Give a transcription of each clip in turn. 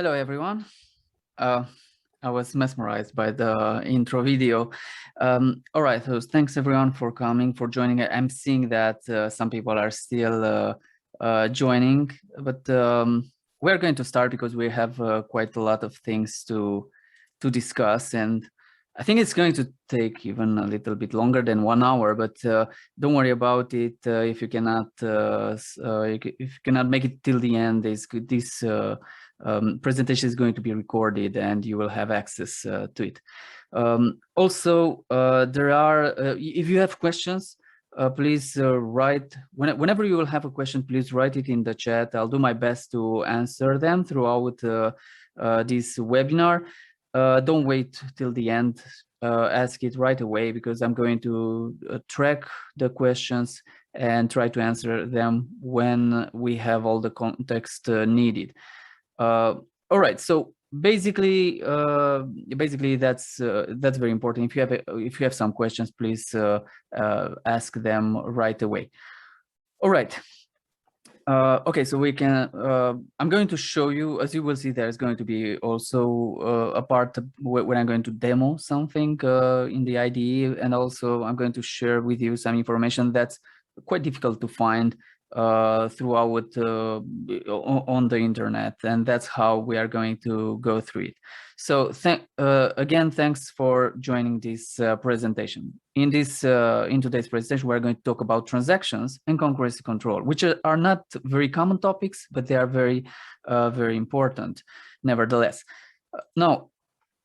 Hello, everyone. I was mesmerized by the intro video. All right, so thanks everyone for coming, for joining. I'm seeing that some people are still joining, but we're going to start because we have quite a lot of things to discuss, and I think it's going to take even a little bit longer than 1 hour. But don't worry about it. If you cannot make it till the end, this presentation is going to be recorded and you will have access to it. Also, there are, if you have questions, please write, whenever you will have a question, please write it in the chat. I'll do my best to answer them throughout this webinar. Don't wait till the end, ask it right away, because I'm going to track the questions and try to answer them when we have all the context needed. All right, so basically that's very important. If you have some questions, please ask them right away. All right. Okay, so we can. I'm going to show you, as you will see, there's going to be also a part when I'm going to demo something in the IDE, and also I'm going to share with you some information that's quite difficult to find throughout on the internet, and that's how we are going to go through it. So again, thanks for joining this presentation. In today's presentation, we're going to talk about transactions and concurrency control, which are not very common topics, but they are very important nevertheless. Now,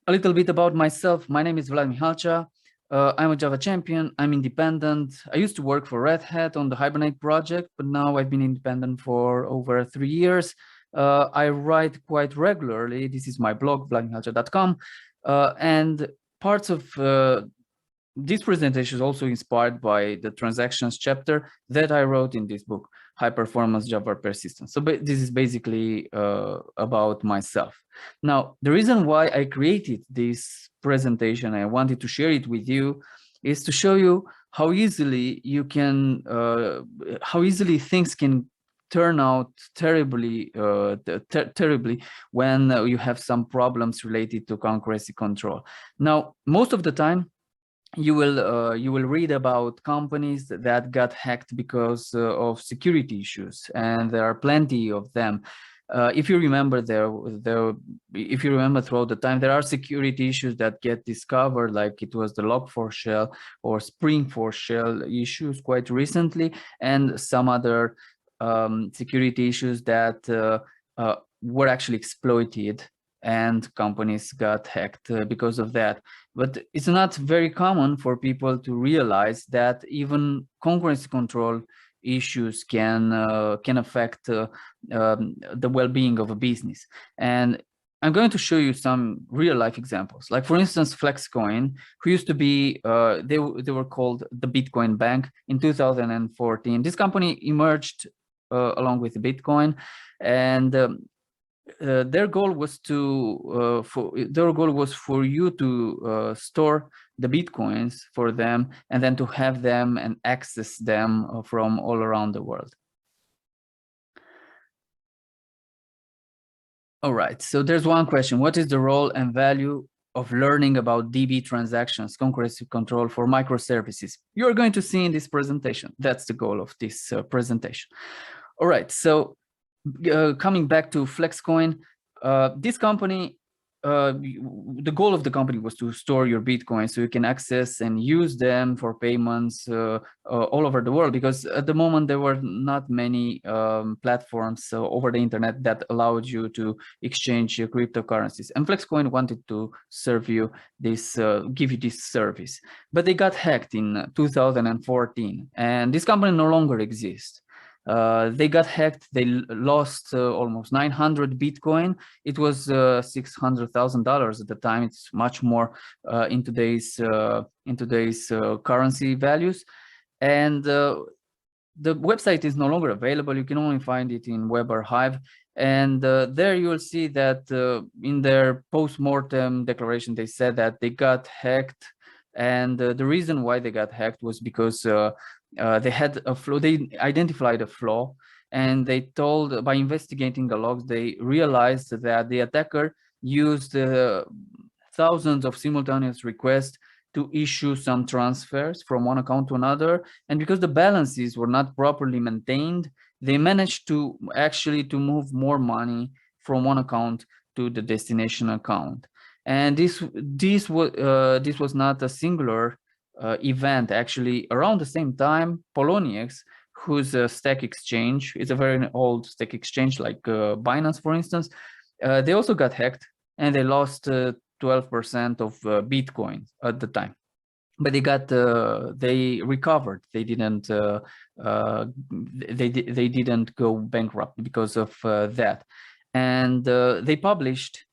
a little bit about myself. My name is Vlad Mihalcea. I'm a Java champion. I'm independent. I used to work for Red Hat on the Hibernate project, but now I've been independent for over 3 years. I write quite regularly. This is my blog, vladmihalcea.com, and parts of this presentation is also inspired by the transactions chapter that I wrote in this book, High Performance Java Persistence. So this is basically about myself. Now, the reason why I created this presentation, I wanted to share it with you, is to show you how easily you can, how easily things can turn out terribly, terribly when you have some problems related to concurrency control. Now, most of the time, you will read about companies that got hacked because of security issues, and there are plenty of them. If you remember, if you remember throughout the time, there are security issues that get discovered, like it was the Log4 shell or Spring4 shell issues quite recently, and some other security issues that were actually exploited, and companies got hacked because of that. But it's not very common for people to realize that even concurrency control issues can affect the well-being of a business. And I'm going to show you some real-life examples. Like, for instance, Flexcoin, who used to be, they were called the Bitcoin Bank in 2014. This company emerged along with Bitcoin, and their goal was for you to store the Bitcoins for them, and then to have them and access them from all around the world. All right, so there's one question: what is the role and value of learning about DB transactions, concurrency control for microservices? You're going to see in this presentation. That's the goal of this presentation. All right, so coming back to Flexcoin, this company, the goal of the company was to store your Bitcoin so you can access and use them for payments all over the world, because at the moment there were not many platforms over the internet that allowed you to exchange your cryptocurrencies. And Flexcoin wanted to serve you this, give you this service, but they got hacked in 2014, and this company no longer exists. They got hacked. They lost almost 900 Bitcoin. It was $600,000 at the time. It's much more in today's currency values. And the website is no longer available. You can only find it in Web Archive. And there you will see that in their post-mortem declaration, they said that they got hacked. And the reason why they got hacked was because they had a flaw. They identified a flaw And they told, by investigating the logs, they realized that the attacker used thousands of simultaneous requests to issue some transfers from one account to another. And because the balances were not properly maintained, they managed to actually to move more money from one account to the destination account. And this was not a singular event. Actually, around the same time, Poloniex, whose stack exchange is a very old stack exchange like Binance, for instance, they also got hacked, and they lost 12% of Bitcoin at the time. But they recovered. They didn't they didn't go bankrupt because of that. And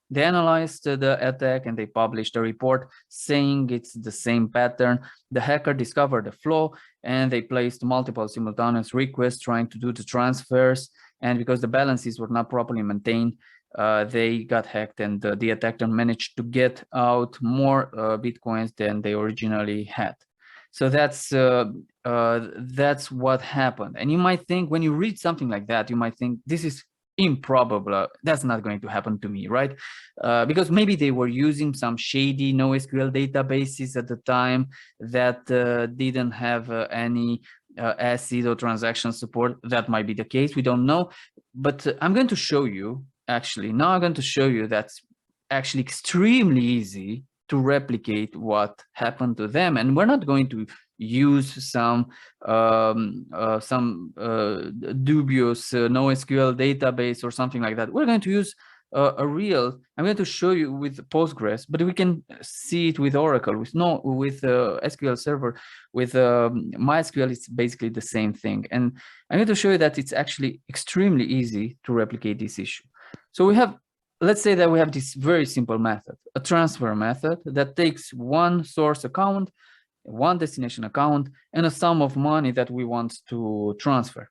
they analyzed the attack, and they published a report saying it's the same pattern. The hacker discovered a flaw, and they placed multiple simultaneous requests trying to do the transfers. And because the balances were not properly maintained, they got hacked, and the attacker managed to get out more Bitcoins than they originally had. So that's what happened. And you might think, when you read something like that, you might think this is improbable. That's not going to happen to me, right? Because maybe they were using some shady NoSQL databases at the time that didn't have any ACID or transaction support. That might be the case. We don't know. But I'm going to show you, actually, now I'm going to show you that's actually extremely easy to replicate what happened to them. And we're not going to use some dubious NoSQL database or something like that. We're going to use I'm going to show you with Postgres, but we can see it with Oracle, with SQL Server, with MySQL. It's basically the same thing. And I'm going to show you that it's actually extremely easy to replicate this issue. So let's say that we have this very simple method, a transfer method that takes one source account, one destination account, and a sum of money that we want to transfer.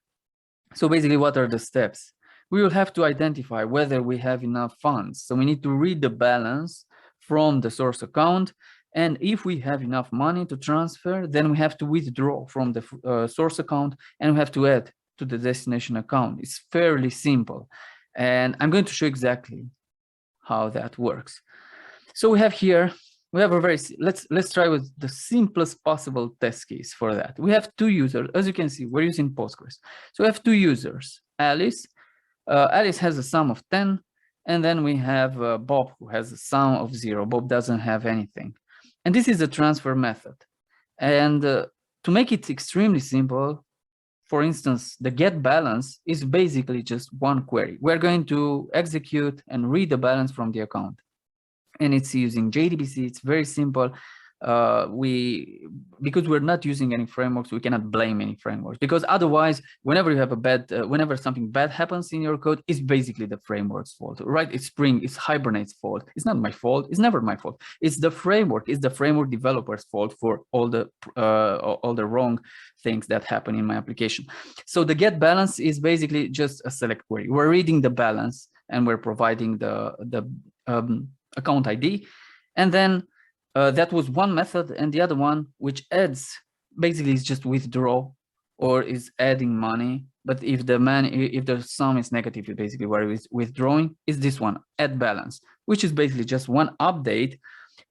So basically, what are the steps? We will have to identify whether we have enough funds. So we need to read the balance from the source account. And if we have enough money to transfer, then we have to withdraw from the source account, and we have to add to the destination account. It's fairly simple. And I'm going to show exactly how that works. So we have here, let's try with the simplest possible test case for that. We have two users. As you can see, we're using Postgres. So we have two users, Alice. Alice has a sum of 10, and then we have Bob, who has a sum of 0. Bob doesn't have anything. And this is the transfer method. And to make it extremely simple, for instance, the get balance is basically just one query. We're going to execute and read the balance from the account. And it's using JDBC. It's very simple. Because we're not using any frameworks, we cannot blame any frameworks, because otherwise, whenever you have whenever something bad happens in your code, it's basically the framework's fault, right? It's Hibernate's fault. It's not my fault. It's never my fault. It's the framework. It's the framework developer's fault for all the wrong things that happen in my application. So the get balance is basically just a select query. We're reading the balance, and we're providing the account ID, and then that was one method. And the other one, which adds, basically is just withdraw or is adding money. But if the sum is negative, basically where it's withdrawing, is this one, add balance, which is basically just one update.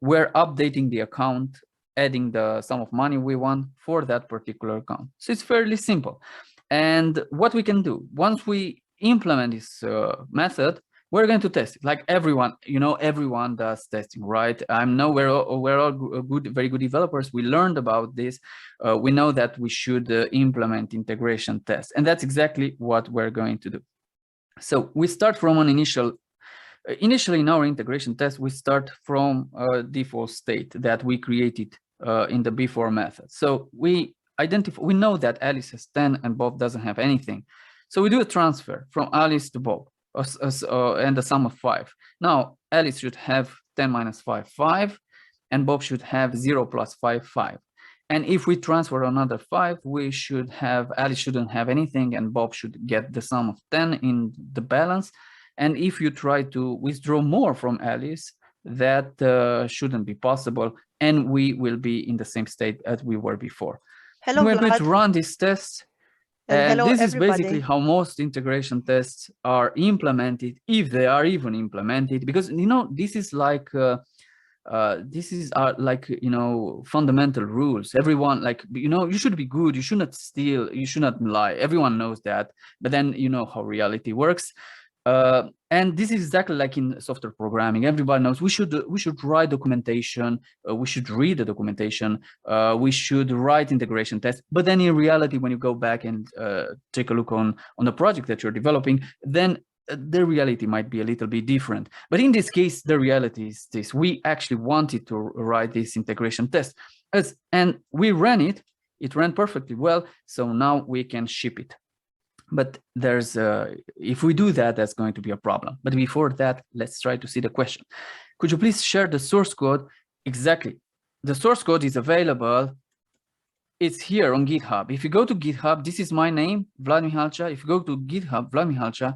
We're updating the account, adding the sum of money we want for that particular account. So it's fairly simple. And what we can do, once we implement this method, we're going to test it like everyone, everyone does testing, right? We're all very good developers. We learned about this. We know that we should implement integration tests, and that's exactly what we're going to do. So we start from an initially in our integration test, we start from a default state that we created in the before method. So we know that Alice has 10 and Bob doesn't have anything. So we do a transfer from Alice to Bob. And the sum of 5. Now, Alice should have 10 minus 5, 5, and Bob should have 0 plus 5, 5. And if we transfer another 5, Alice shouldn't have anything, and Bob should get the sum of 10 in the balance. And if you try to withdraw more from Alice, that shouldn't be possible, and we will be in the same state as we were before. Hello, we're Vlad. going to run this test. And hello, this is everybody. basically how most integration tests are implemented, if they are even implemented, because, you know, this is like, you know, fundamental rules. Everyone, like, you know, you should be good, you should not steal, you should not lie. Everyone knows that, but then you know how reality works. And this is exactly like in software programming. Everybody knows we should write documentation, we should read the documentation, we should write integration tests. But then in reality, when you go back and take a look on the project that you're developing, then the reality might be a little bit different. But in this case, the reality is this: we actually wanted to write this integration test, and we ran it. It ran perfectly well. So now we can ship it. But there's if we do that, that's going to be a problem. But before that, let's try to see the question. Could you please share the source code? Exactly. The source code is available. It's here on GitHub. If you go to GitHub, this is my name, Vlad Mihalcea. If you go to GitHub, Vlad Mihalcea,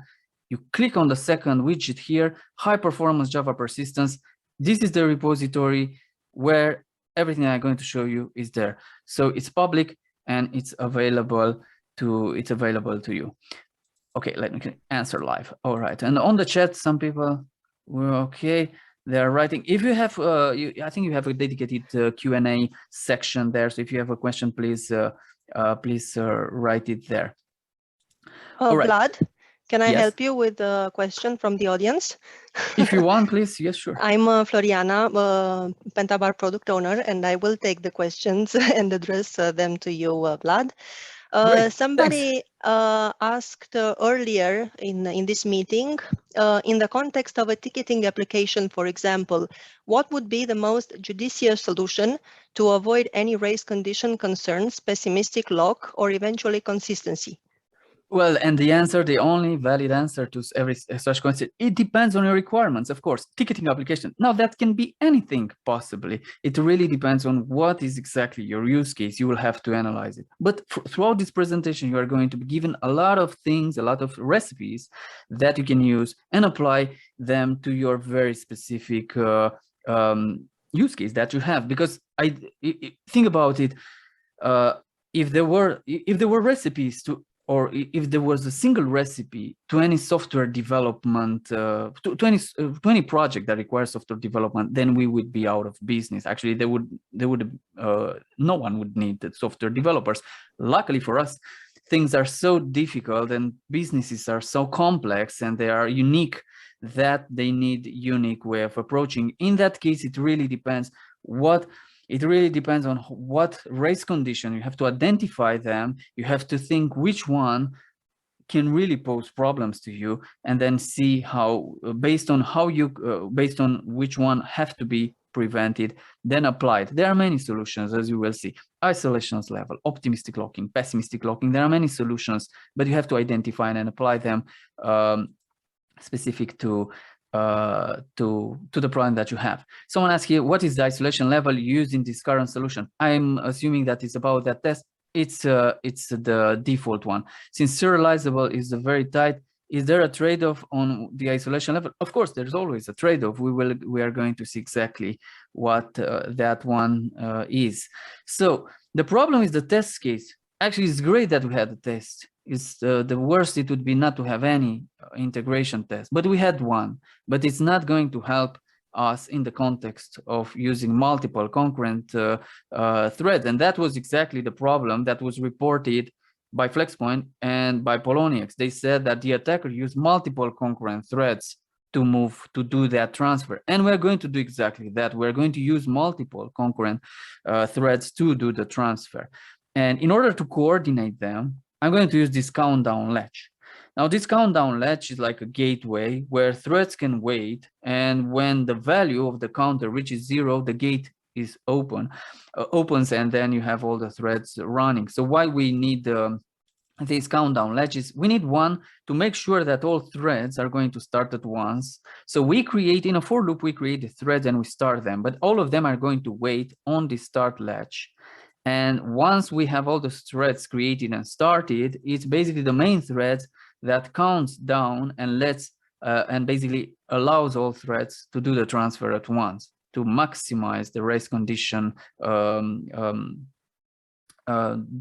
you click on the second widget here, high performance Java persistence. This is the repository where everything I'm going to show you is there. So it's public and it's available to you. Okay, let me answer live. All right, and on the chat, some people were okay. They are writing. If you have, I think you have a dedicated Q&A section there. So if you have a question, please write it there. All right. Vlad, can I Yes. help you with a question from the audience? If you want, please. Yes, sure. I'm Floriana, PentaBAR product owner, and I will take the questions and address them to you, Vlad. Somebody asked earlier in this meeting, in the context of a ticketing application, for example, what would be the most judicious solution to avoid any race condition concerns, pessimistic lock, or eventually consistency? Well, and the answer, the only valid answer to every such question, it depends on your requirements, of course. Ticketing application. Now, that can be anything, possibly. It really depends on what is exactly your use case. You will have to analyze it. But throughout this presentation, you are going to be given a lot of things, a lot of recipes that you can use and apply them to your very specific use case that you have. Because think about it, if there were recipes to, or if there was a single recipe to any software development, to any project that requires software development, then we would be out of business. Actually, no one would need the software developers. Luckily for us, things are so difficult and businesses are so complex and they are unique that they need unique way of approaching. In that case, it really depends on what race condition. You have to identify them. You have to think which one can really pose problems to you, and then see how, based on which one have to be prevented, then applied. There are many solutions, as you will see. Isolations level, optimistic locking, pessimistic locking. There are many solutions, but you have to identify and apply them specific to the problem that you have. Someone asked here, what is the isolation level used in this current solution? I'm assuming that it's about that test. It's the default one. Since serializable is very tight, is there a trade-off on the isolation level? Of course, there's always a trade-off. We are going to see exactly what that one is. So the problem is the test case. Actually, it's great that we had a test. It's the worst it would be not to have any integration test, but we had one. But it's not going to help us in the context of using multiple concurrent threads, and that was exactly the problem that was reported by Flexcoin and by Poloniex. They said that the attacker used multiple concurrent threads to do that transfer, and we're going to do exactly that. We're going to use multiple concurrent threads to do the transfer, and in order to coordinate them, I'm going to use this countdown latch. Now, this countdown latch is like a gateway where threads can wait, and when the value of the counter reaches 0, the gate is opens, and then you have all the threads running. So why we need these countdown latches? We need one to make sure that all threads are going to start at once. So we create, in a for loop, we create the threads and we start them, but all of them are going to wait on the start latch. And once we have all the threads created and started, it's basically the main thread that counts down and and basically allows all threads to do the transfer at once to maximize the race condition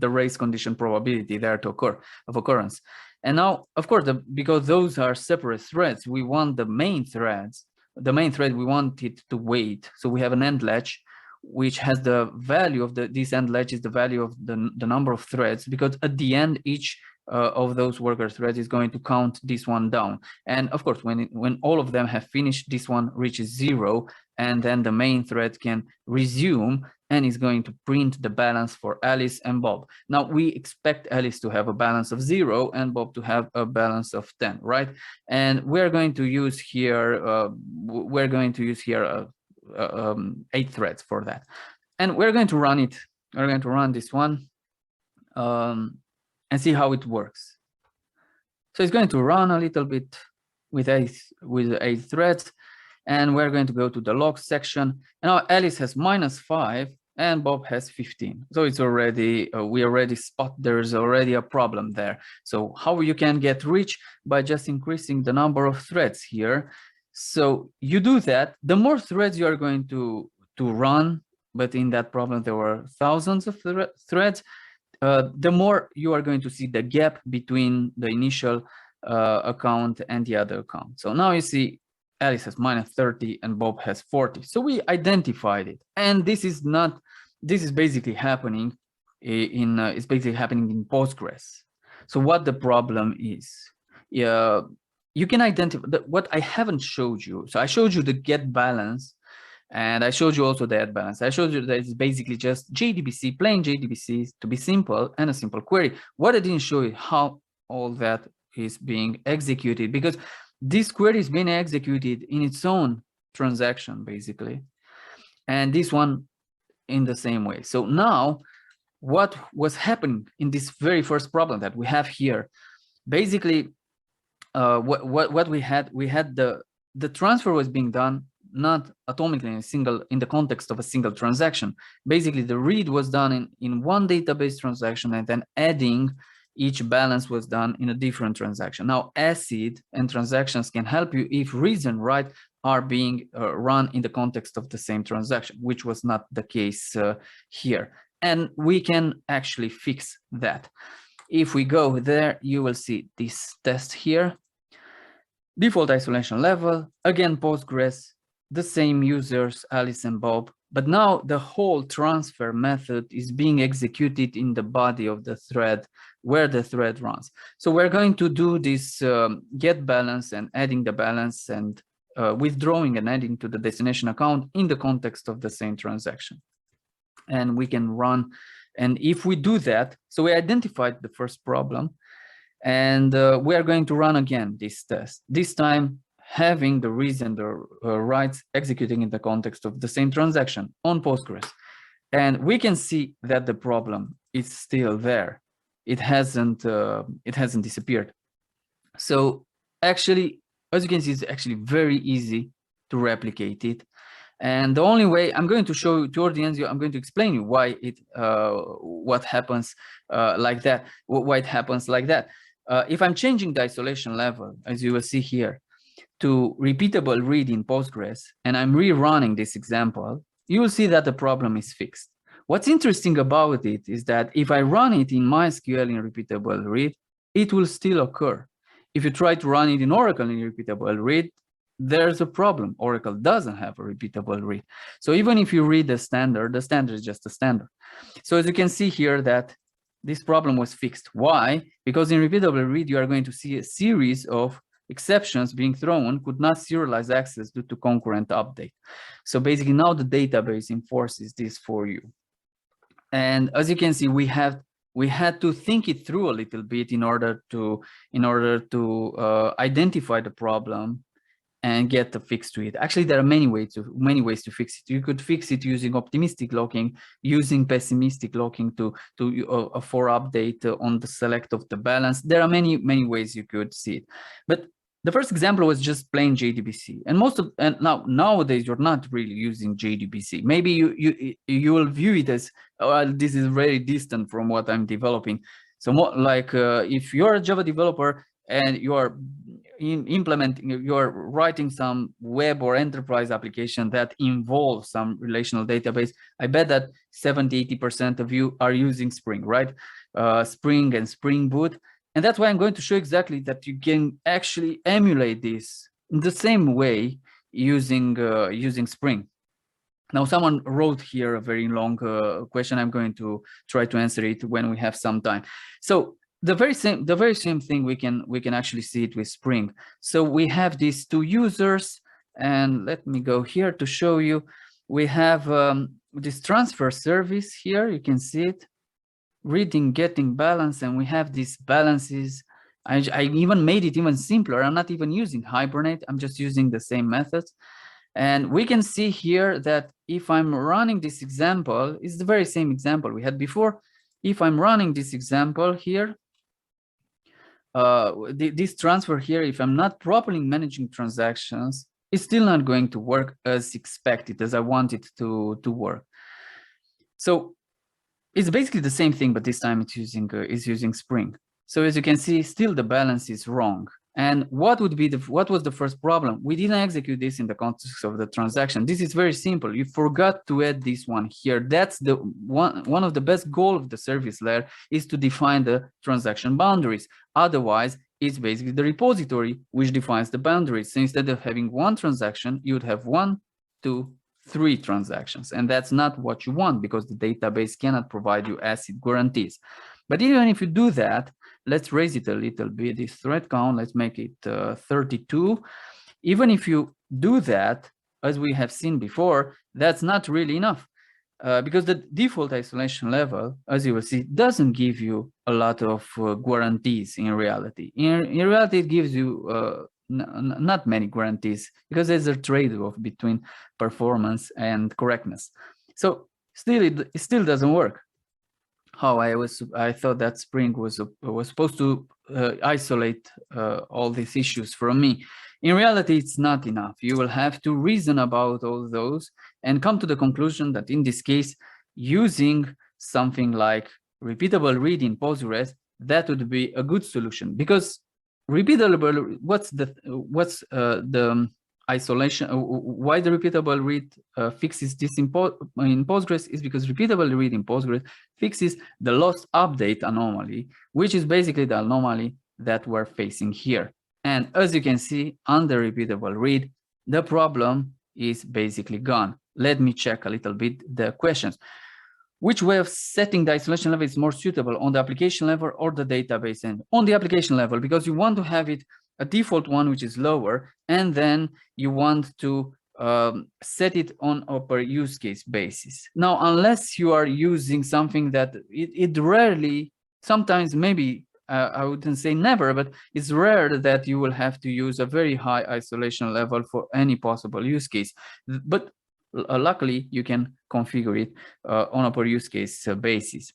the race condition probability there to occur of occurrence. And now, of course, because those are separate threads, we want the main thread we want it to wait. So we have an end latch which has the value of this end latch is the value of the number of threads, because at the end each of those worker threads is going to count this one down. And of course, when all of them have finished, this one reaches 0, and then the main thread can resume and is going to print the balance for Alice and Bob. Now we expect Alice to have a balance of 0 and Bob to have a balance of 10, right? And we're going to use here 8 threads for that, and we're going to run it. We're going to run this one and see how it works. So it's going to run a little bit with 8 threads, and we're going to go to the logs section. And now Alice has -5 and Bob has 15. So it's already we already spot there's already a problem there. So how you can get rich? By just increasing the number of threads here. So you do that, the more threads you are going to run, but in that problem there were thousands of threads, the more you are going to see the gap between the initial account and the other account. So now you see Alice has -30 and Bob has 40. So we identified it, and this is basically happening it's basically happening in Postgres. So what the problem is, you can identify what I haven't showed you. So I showed you the get balance, and I showed you also the add balance. I showed you that it's basically just JDBC, plain JDBC, to be simple, and a simple query. What I didn't show you how all that is being executed, because this query is being executed in its own transaction, basically, and this one in the same way. So now, what was happening in this very first problem that we have here? Basically, what we had the transfer was being done not atomically in the context of a single transaction. Basically, the read was done in one database transaction, and then adding each balance was done in a different transaction. Now, ACID and transactions can help you if reads and write are being run in the context of the same transaction, which was not the case here. And we can actually fix that. If we go there, you will see this test here. Default isolation level, again, Postgres, the same users, Alice and Bob, but now the whole transfer method is being executed in the body of the thread where the thread runs. So we're going to do this get balance and adding the balance and withdrawing and adding to the destination account in the context of the same transaction. And we can run, and if we do that, so we identified the first problem, and we are going to run again this test, this time having the reads and the writes executing in the context of the same transaction on Postgres. And we can see that the problem is still there. It hasn't disappeared. So actually, as you can see, it's actually very easy to replicate it. And the only way I'm going to show you toward the end, I'm going to explain you why what happens like that, why it happens like that. If I'm changing the isolation level, as you will see here, to repeatable read in Postgres, and I'm rerunning this example, you will see that the problem is fixed. What's interesting about it is that if I run it in MySQL in repeatable read, it will still occur. If you try to run it in Oracle in repeatable read, there's a problem. Oracle doesn't have a repeatable read. So even if you read the standard is just a standard. So as you can see here that this problem was fixed. Why? Because in repeatable read, you are going to see a series of exceptions being thrown, could not serialize access due to concurrent update. So basically now the database enforces this for you. And as you can see, we had to think it through a little bit in order to identify the problem and get the fix to it. Actually, there are many ways to fix it. You could fix it using optimistic locking, using pessimistic locking for update on the select of the balance. There are many ways you could see it. But the first example was just plain JDBC, and nowadays you're not really using JDBC. Maybe you will view it as, oh, this is very distant from what I'm developing. So more like if you're a Java developer and you are you're writing some web or enterprise application that involves some relational database, I bet that 70–80% of you are using Spring, right? Spring and Spring Boot. And that's why I'm going to show exactly that you can actually emulate this in the same way using Spring. Now, someone wrote here a very long question. I'm going to try to answer it when we have some time. So the very same thing we can actually see it with Spring. So we have these two users, and let me go here to show you. We have this transfer service here. You can see it, reading, getting balance, and we have these balances. I even made it even simpler. I'm not even using Hibernate. I'm just using the same methods. And we can see here that if I'm running this example, it's the very same example we had before. If I'm running this example here, this transfer here, if I'm not properly managing transactions, it's still not going to work as expected, as I want it to work. So it's basically the same thing, but this time it's using Spring. So as you can see, still the balance is wrong. And what was the first problem? We didn't execute this in the context of the transaction. This is very simple. You forgot to add this one here. That's the one of the best goals of the service layer, is to define the transaction boundaries. Otherwise, it's basically the repository which defines the boundaries. So instead of having one transaction, you would have 1, 2, 3 transactions. And that's not what you want, because the database cannot provide you ACID guarantees. But even if you do that, let's raise it a little bit, this thread count, let's make it 32. Even if you do that, as we have seen before, that's not really enough, because the default isolation level, as you will see, doesn't give you a lot of guarantees in reality. In reality, it gives you not many guarantees, because there's a trade-off between performance and correctness. So still, it still doesn't work. How I thought that Spring was supposed to isolate all these issues from me. In reality, it's not enough. You will have to reason about all those and come to the conclusion that in this case, using something like repeatable read in Postgres, that would be a good solution, because repeatable, what's the isolation, why the repeatable read fixes this in Postgres is because repeatable read in Postgres fixes the lost update anomaly, which is basically the anomaly that we're facing here. And as you can see, under repeatable read, the problem is basically gone. Let me check a little bit the questions. Which way of setting the isolation level is more suitable, on the application level or the database end? On the application level, because you want to have it a default one, which is lower, and then you want to set it on a per use case basis. Now, unless you are using something that it rarely, sometimes maybe, I wouldn't say never, but it's rare that you will have to use a very high isolation level for any possible use case. But luckily, you can configure it on a per use case basis.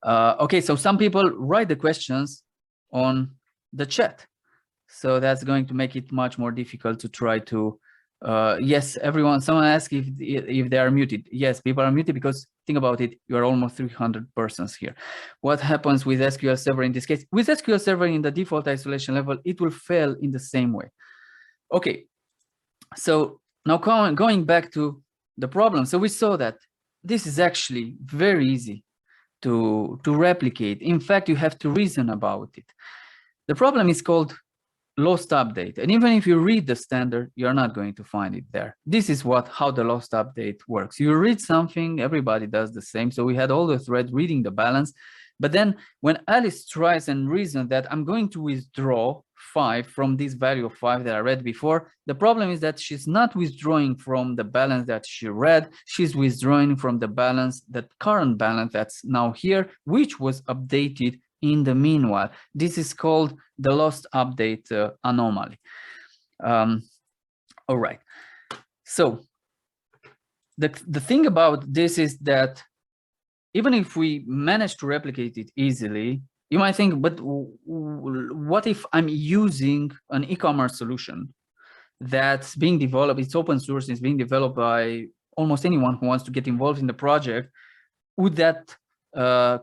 Okay, so some people write the questions on the chat, so that's going to make it much more difficult to try to yes, everyone, someone asked if they are muted. Yes, people are muted, because think about it, you are almost 300 persons here. What happens with SQL Server in this case? With SQL Server in the default isolation level, it will fail in the same way. Okay, so now going back to the problem. So we saw that this is actually very easy to replicate. In fact, you have to reason about it. The problem is called lost update, and even if you read the standard, you're not going to find it there. This is how the lost update works. You read something, everybody does the same. So we had all the thread reading the balance, but then when Alice tries and reasons that I'm going to withdraw 5 from this value of 5 that I read before, the problem is that she's not withdrawing from the balance that she read, she's withdrawing from the balance, that current balance that's now here, which was updated in the meanwhile. This is called the lost update anomaly. All right. So the thing about this is that even if we manage to replicate it easily, you might think, but what if I'm using an e-commerce solution that's being developed, it's open source, it's being developed by almost anyone who wants to get involved in the project? Would that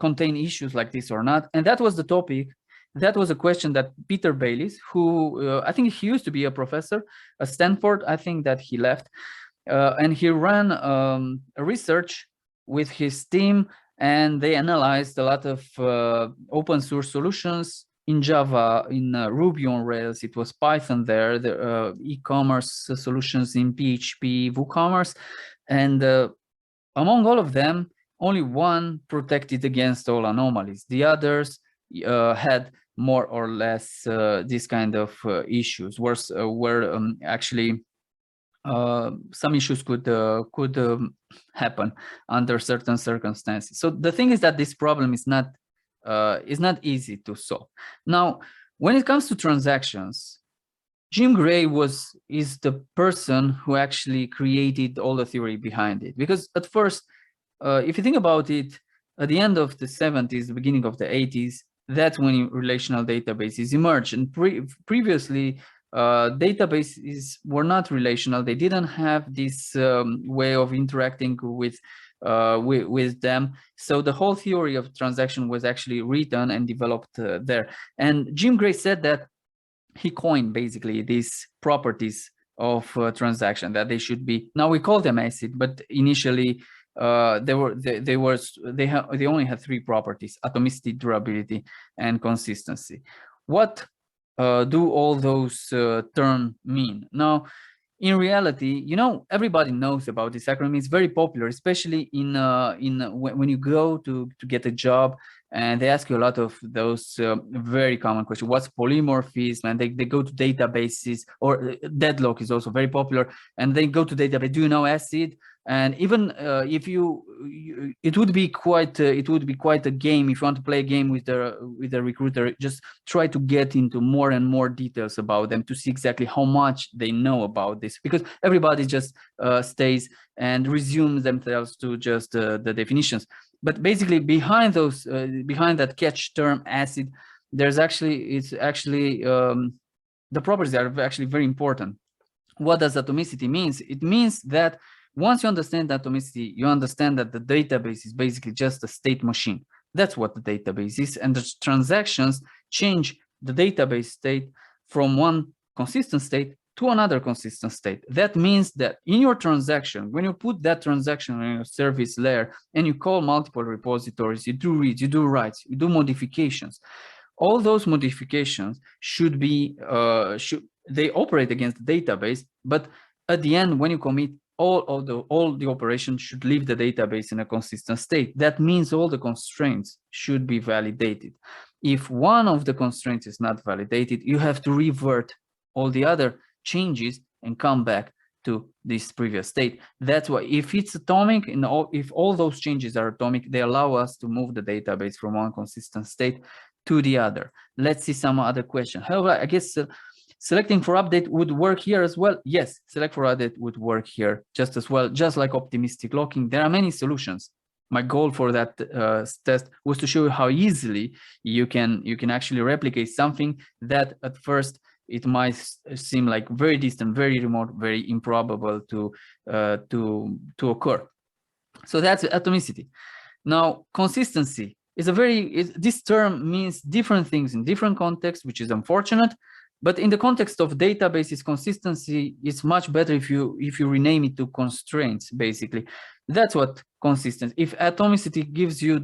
contain issues like this or not? And that was the topic that was a question that Peter Baylis, who I think he used to be a professor at Stanford, I think that he left, and he ran a research with his team, and they analyzed a lot of open source solutions in Java, in Ruby on Rails, it was Python there, the e-commerce solutions in PHP, WooCommerce, and among all of them, only one protected against all anomalies. The others had more or less this kind of issues, where actually some issues could happen under certain circumstances. So the thing is that this problem is not easy to solve. Now, when it comes to transactions, Jim Gray is the person who actually created all the theory behind it. Because at first, if you think about it, at the end of the 70s, the beginning of the 80s, that's when relational databases emerged. And previously, databases were not relational. They didn't have this way of interacting with them. So the whole theory of transaction was actually written and developed there. And Jim Gray said that he coined basically these properties of transaction, that they should be, now we call them ACID, but initially they only had three properties: atomicity, durability, and consistency. What do all those terms mean? Now, in reality, you know, everybody knows about this acronym. It's very popular, especially when you go to get a job, and they ask you a lot of those very common questions. What's polymorphism? And they go to databases, or deadlock is also very popular. And they go to database. Do you know ACID? And even if it would be quite a game if you want to play a game with the recruiter. Just try to get into more and more details about them to see exactly how much they know about this, because everybody just stays and resumes themselves to just the definitions. But basically, behind those, behind that catch term ACID, there's actually the properties are actually very important. What does atomicity means? It means that once you understand atomicity, you understand that the database is basically just a state machine. That's what the database is, and the transactions change the database state from one consistent state to another consistent state. That means that in your transaction, when you put that transaction on your service layer and you call multiple repositories, you do reads, you do writes, you do modifications, all those modifications should be, they operate against the database, but at the end, when you commit, all the operations should leave the database in a consistent state. That means all the constraints should be validated. If one of the constraints is not validated, you have to revert all the other changes and come back to this previous state. That's why if it's atomic, and if all those changes are atomic, they allow us to move the database from one consistent state to the other. Let's see some other question. However, I guess selecting for update would work here as well. Yes, select for update would work here just as well, just like optimistic locking. There are many solutions. My goal for that test was to show you how easily you can actually replicate something that at first it might seem like very distant, very remote, very improbable to occur. So that's atomicity. Now, consistency is this term means different things in different contexts, which is unfortunate. But in the context of databases, consistency is much better if you rename it to constraints. Basically, that's what consistency. If atomicity gives you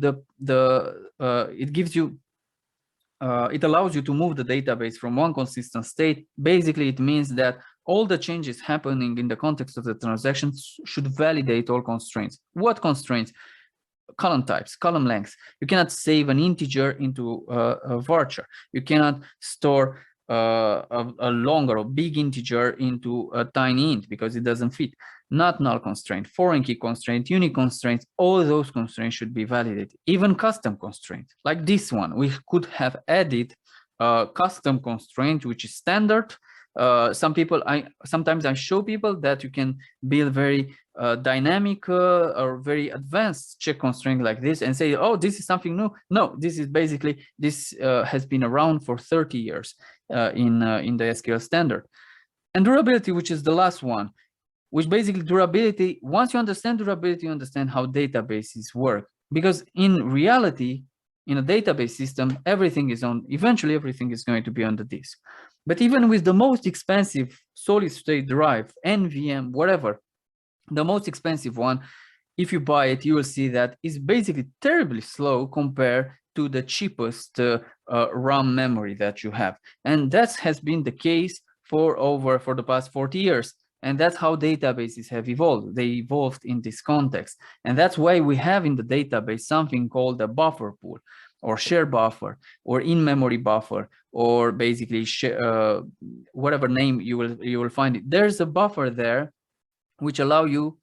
it allows you to move the database from one consistent state. Basically, it means that all the changes happening in the context of the transactions should validate all constraints. What constraints? Column types, column lengths. You cannot save an integer into a varchar. You cannot store a long or a big integer into a tiny int because it doesn't fit. Not null constraint, foreign key constraint, unique constraints, all those constraints should be validated. Even custom constraints, like this one, we could have added a custom constraint, which is standard. Sometimes I show people that you can build very dynamic or very advanced check constraint like this and say, oh, this is something new. No, this is basically, this has been around for 30 years in the SQL standard. And durability, which is the last one, which basically durability, once you understand durability, you understand how databases work. Because in reality, In a database system, everything is on, eventually everything is going to be on the disk. But even with the most expensive solid state drive, NVM, whatever, the most expensive one, if you buy it, you will see that it's basically terribly slow compared to the cheapest RAM memory that you have. And that has been the case for the past 40 years. And that's how databases have evolved. They evolved in this context. And that's why we have in the database something called a buffer pool, or share buffer, or in-memory buffer, or basically whatever name you will find it. There's a buffer there which allow you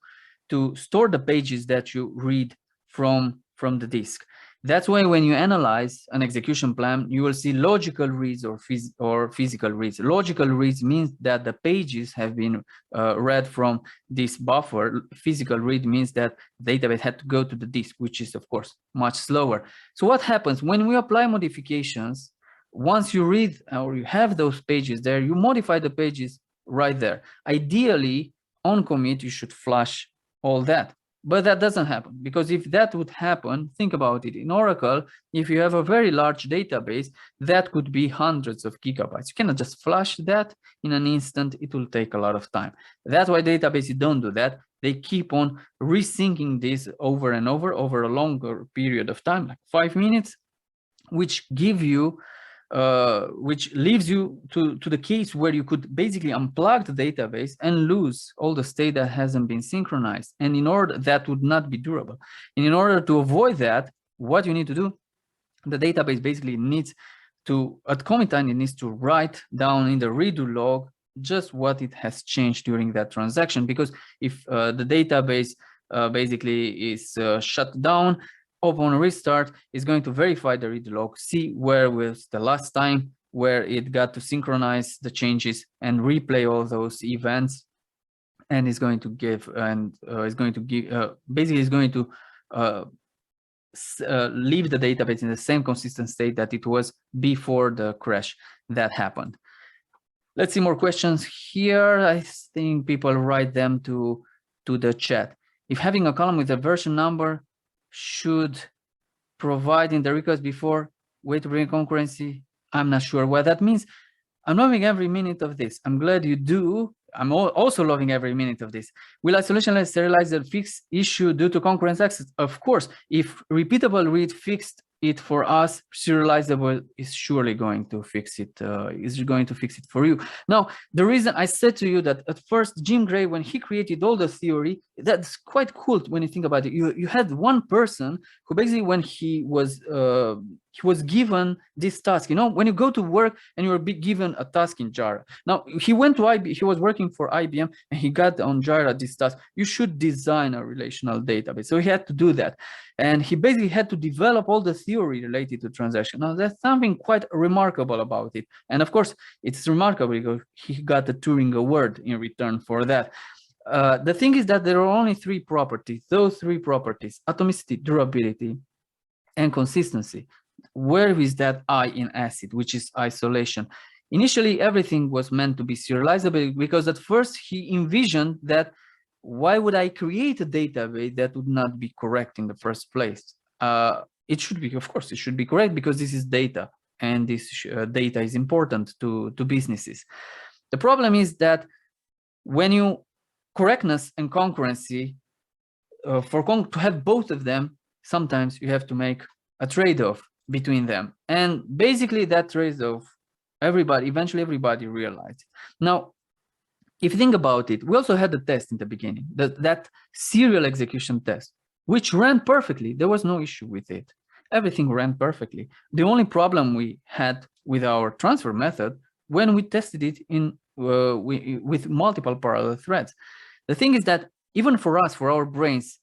to store the pages that you read from the disk. That's why when you analyze an execution plan, you will see logical reads or physical reads. Logical reads means that the pages have been read from this buffer. Physical read means that the database had to go to the disk, which is of course much slower. So what happens when we apply modifications? Once you read or you have those pages there, you modify the pages right there. Ideally, on commit, you should flush all that. But that doesn't happen, because if that would happen, think about it. In Oracle, if you have a very large database, that could be hundreds of gigabytes. You cannot just flush that in an instant. It will take a lot of time. That's why databases don't do that. They keep on resyncing this over and over a longer period of time, like 5 minutes, which give you which leaves you to the case where you could basically unplug the database and lose all the state that hasn't been synchronized. And in order, that would not be durable. And in order to avoid that, what you need to do, the database basically needs to, at commit time, it needs to write down in the redo log just what it has changed during that transaction. Because if the database basically is shut down, upon restart, is going to verify the read log, see where was the last time where it got to synchronize the changes, and replay all those events, and is going to give basically is going to leave the database in the same consistent state that it was before the crash that happened. Let's see more questions here. I think people write them to the chat. If having a column with a version number should provide in the request before way to bring concurrency, I'm not sure what that means. I'm loving every minute of this. I'm glad you do. I'm also loving every minute of this. Will isolation serialize the fixed issue due to concurrent access? Of course, if repeatable read fixed it for us, serializable is surely going to fix it. Is going to fix it for you. Now, the reason I said to you that at first Jim Gray, when he created all the theory, that's quite cool when you think about it. You had one person who basically, when he was given this task, you know, when you go to work and you are given a task in Jira. Now he went to IBM, he was working for IBM, and he got on Jira this task. You should design a relational database. So he had to do that. And he basically had to develop all the theory related to transaction. Now that's something quite remarkable about it. And of course, it's remarkable because he got the Turing Award in return for that. The thing is that there are only 3 properties. Those 3 properties, atomicity, durability, and consistency. Where is that I in ACID, which is isolation? Initially, everything was meant to be serializable, because at first he envisioned that why would I create a database that would not be correct in the first place? It should be, of course, it should be correct, because this is data, and this data is important to businesses. The problem is that when you correctness and concurrency, to have both of them, sometimes you have to make a trade-off between them. And basically that trade-off, eventually everybody realized. Now, if you think about it, we also had the test in the beginning, that serial execution test, which ran perfectly. There was no issue with it. Everything ran perfectly. The only problem we had with our transfer method, when we tested it with multiple parallel threads. The thing is that even for us, for our brains,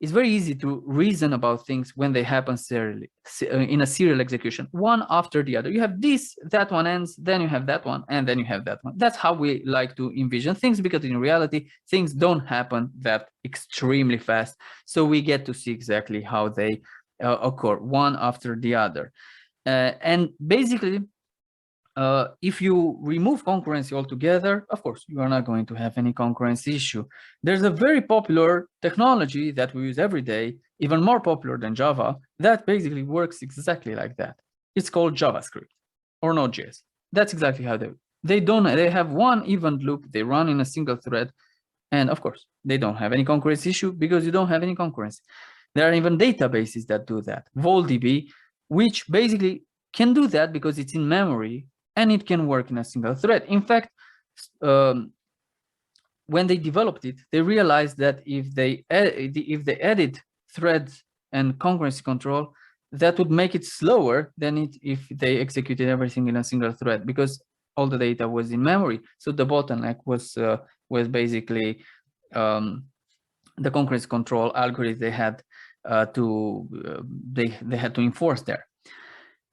it's very easy to reason about things when they happen serially, in a serial execution, one after the other. You have this, that one ends, then you have that one, and then you have that one. That's how we like to envision things, because in reality, things don't happen that extremely fast. So we get to see exactly how they occur, one after the other. And basically, if you remove concurrency altogether, of course, you are not going to have any concurrency issue. There's a very popular technology that we use every day, even more popular than Java, that basically works exactly like that. It's called JavaScript or Node.js. That's exactly how they have one event loop, they run in a single thread, and of course, they don't have any concurrency issue because you don't have any concurrency. There are even databases that do that. Voltdb, which basically can do that because it's in memory and it can work in a single thread. In fact, when they developed it, they realized that if they added threads and concurrency control, that would make it slower than if they executed everything in a single thread, because all the data was in memory. So the bottleneck was basically the concurrency control algorithm they had they had to enforce there.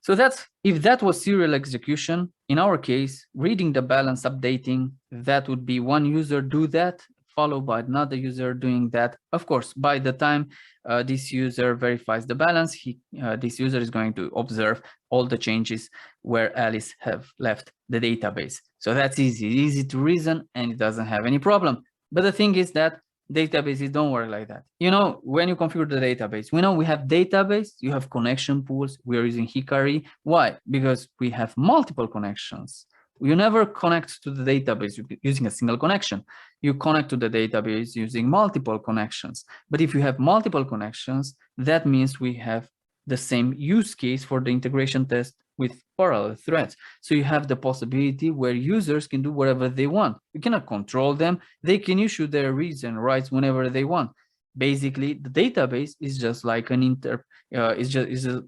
So that's, if that was serial execution, in our case, reading the balance, updating, that would be one user do that, followed by another user doing that. Of course, by the time this user verifies the balance, this user is going to observe all the changes where Alice have left the database. So that's easy to reason, and it doesn't have any problem. But the thing is that databases don't work like that. You know, when you configure the database, we know we have database, you have connection pools, we are using Hikari. Why? Because we have multiple connections. You never connect to the database using a single connection. You connect to the database using multiple connections. But if you have multiple connections, that means we have the same use case for the integration test with parallel threads. So you have the possibility where users can do whatever they want. You cannot control them. They can issue their reads and writes whenever they want. Basically, the database is just like an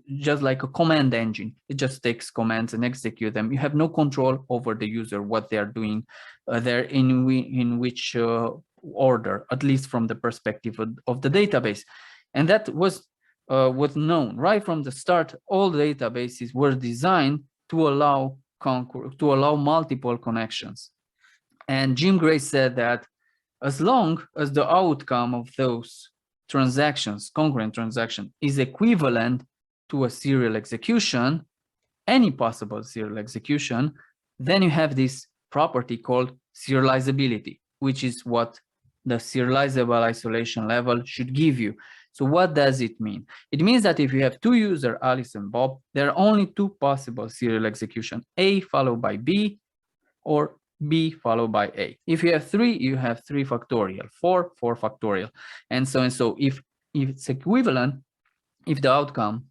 just like a command engine. It just takes commands and execute them. You have no control over the user, what they are doing there, in which order, at least from the perspective of the database. And that was known right from the start. All databases were designed to allow multiple connections. And Jim Gray said that as long as the outcome of those transactions, concurrent transaction, is equivalent to a serial execution, any possible serial execution, then you have this property called serializability, which is what the serializable isolation level should give you. So what does it mean? It means that if you have two users, Alice and Bob, there are only two possible serial execution, A followed by B, or B followed by A. If you have three, you have 3 factorial, 4 factorial, and so and so. If it's equivalent, if the outcome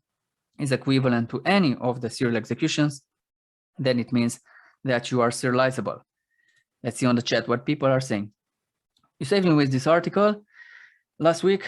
is equivalent to any of the serial executions, then it means that you are serializable. Let's see on the chat what people are saying. You saved me with this article last week.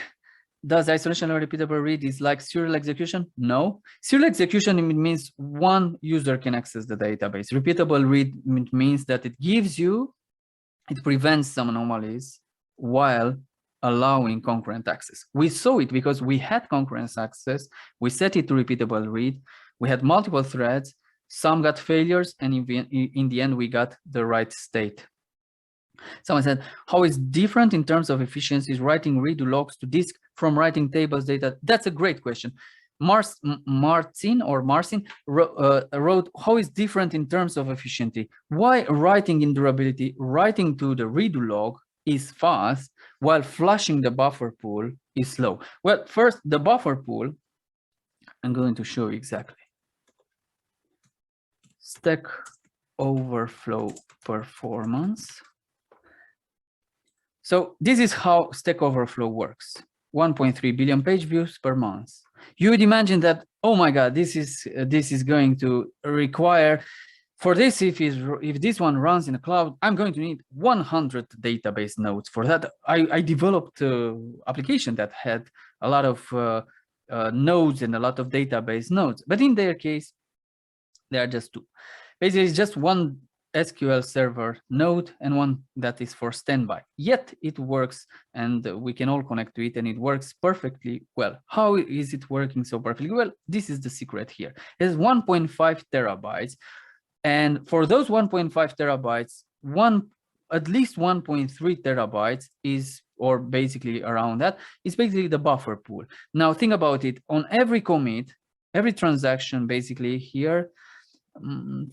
Does isolation or repeatable read is like serial execution? No. Serial execution means one user can access the database. Repeatable read means that it prevents some anomalies while allowing concurrent access. We saw it because we had concurrent access. We set it to repeatable read. We had multiple threads. Some got failures, and in the end, we got the right state. Someone said, how is different in terms of efficiencies writing redo logs to disk from writing tables data? That's a great question. Marcin wrote, how is different in terms of efficiency? Why writing in durability, writing to the redo log is fast, while flushing the buffer pool is slow? Well, first, the buffer pool, I'm going to show you exactly. Stack Overflow performance. So this is how Stack Overflow works. 1.3 billion page views per month. You would imagine that, oh my God, this is going to require, for this, if this one runs in a cloud, I'm going to need 100 database nodes. For that, I developed an application that had a lot of nodes and a lot of database nodes. But in their case, there are just 2. Basically, it's just one SQL Server node and one that is for standby. Yet it works, and we can all connect to it, and it works perfectly well. How is it working so perfectly well? This is the secret here. It's 1.5 terabytes, and for those 1.5 terabytes, at least 1.3 terabytes is, or basically around that, is basically the buffer pool. Now think about it. On every commit, every transaction, basically here,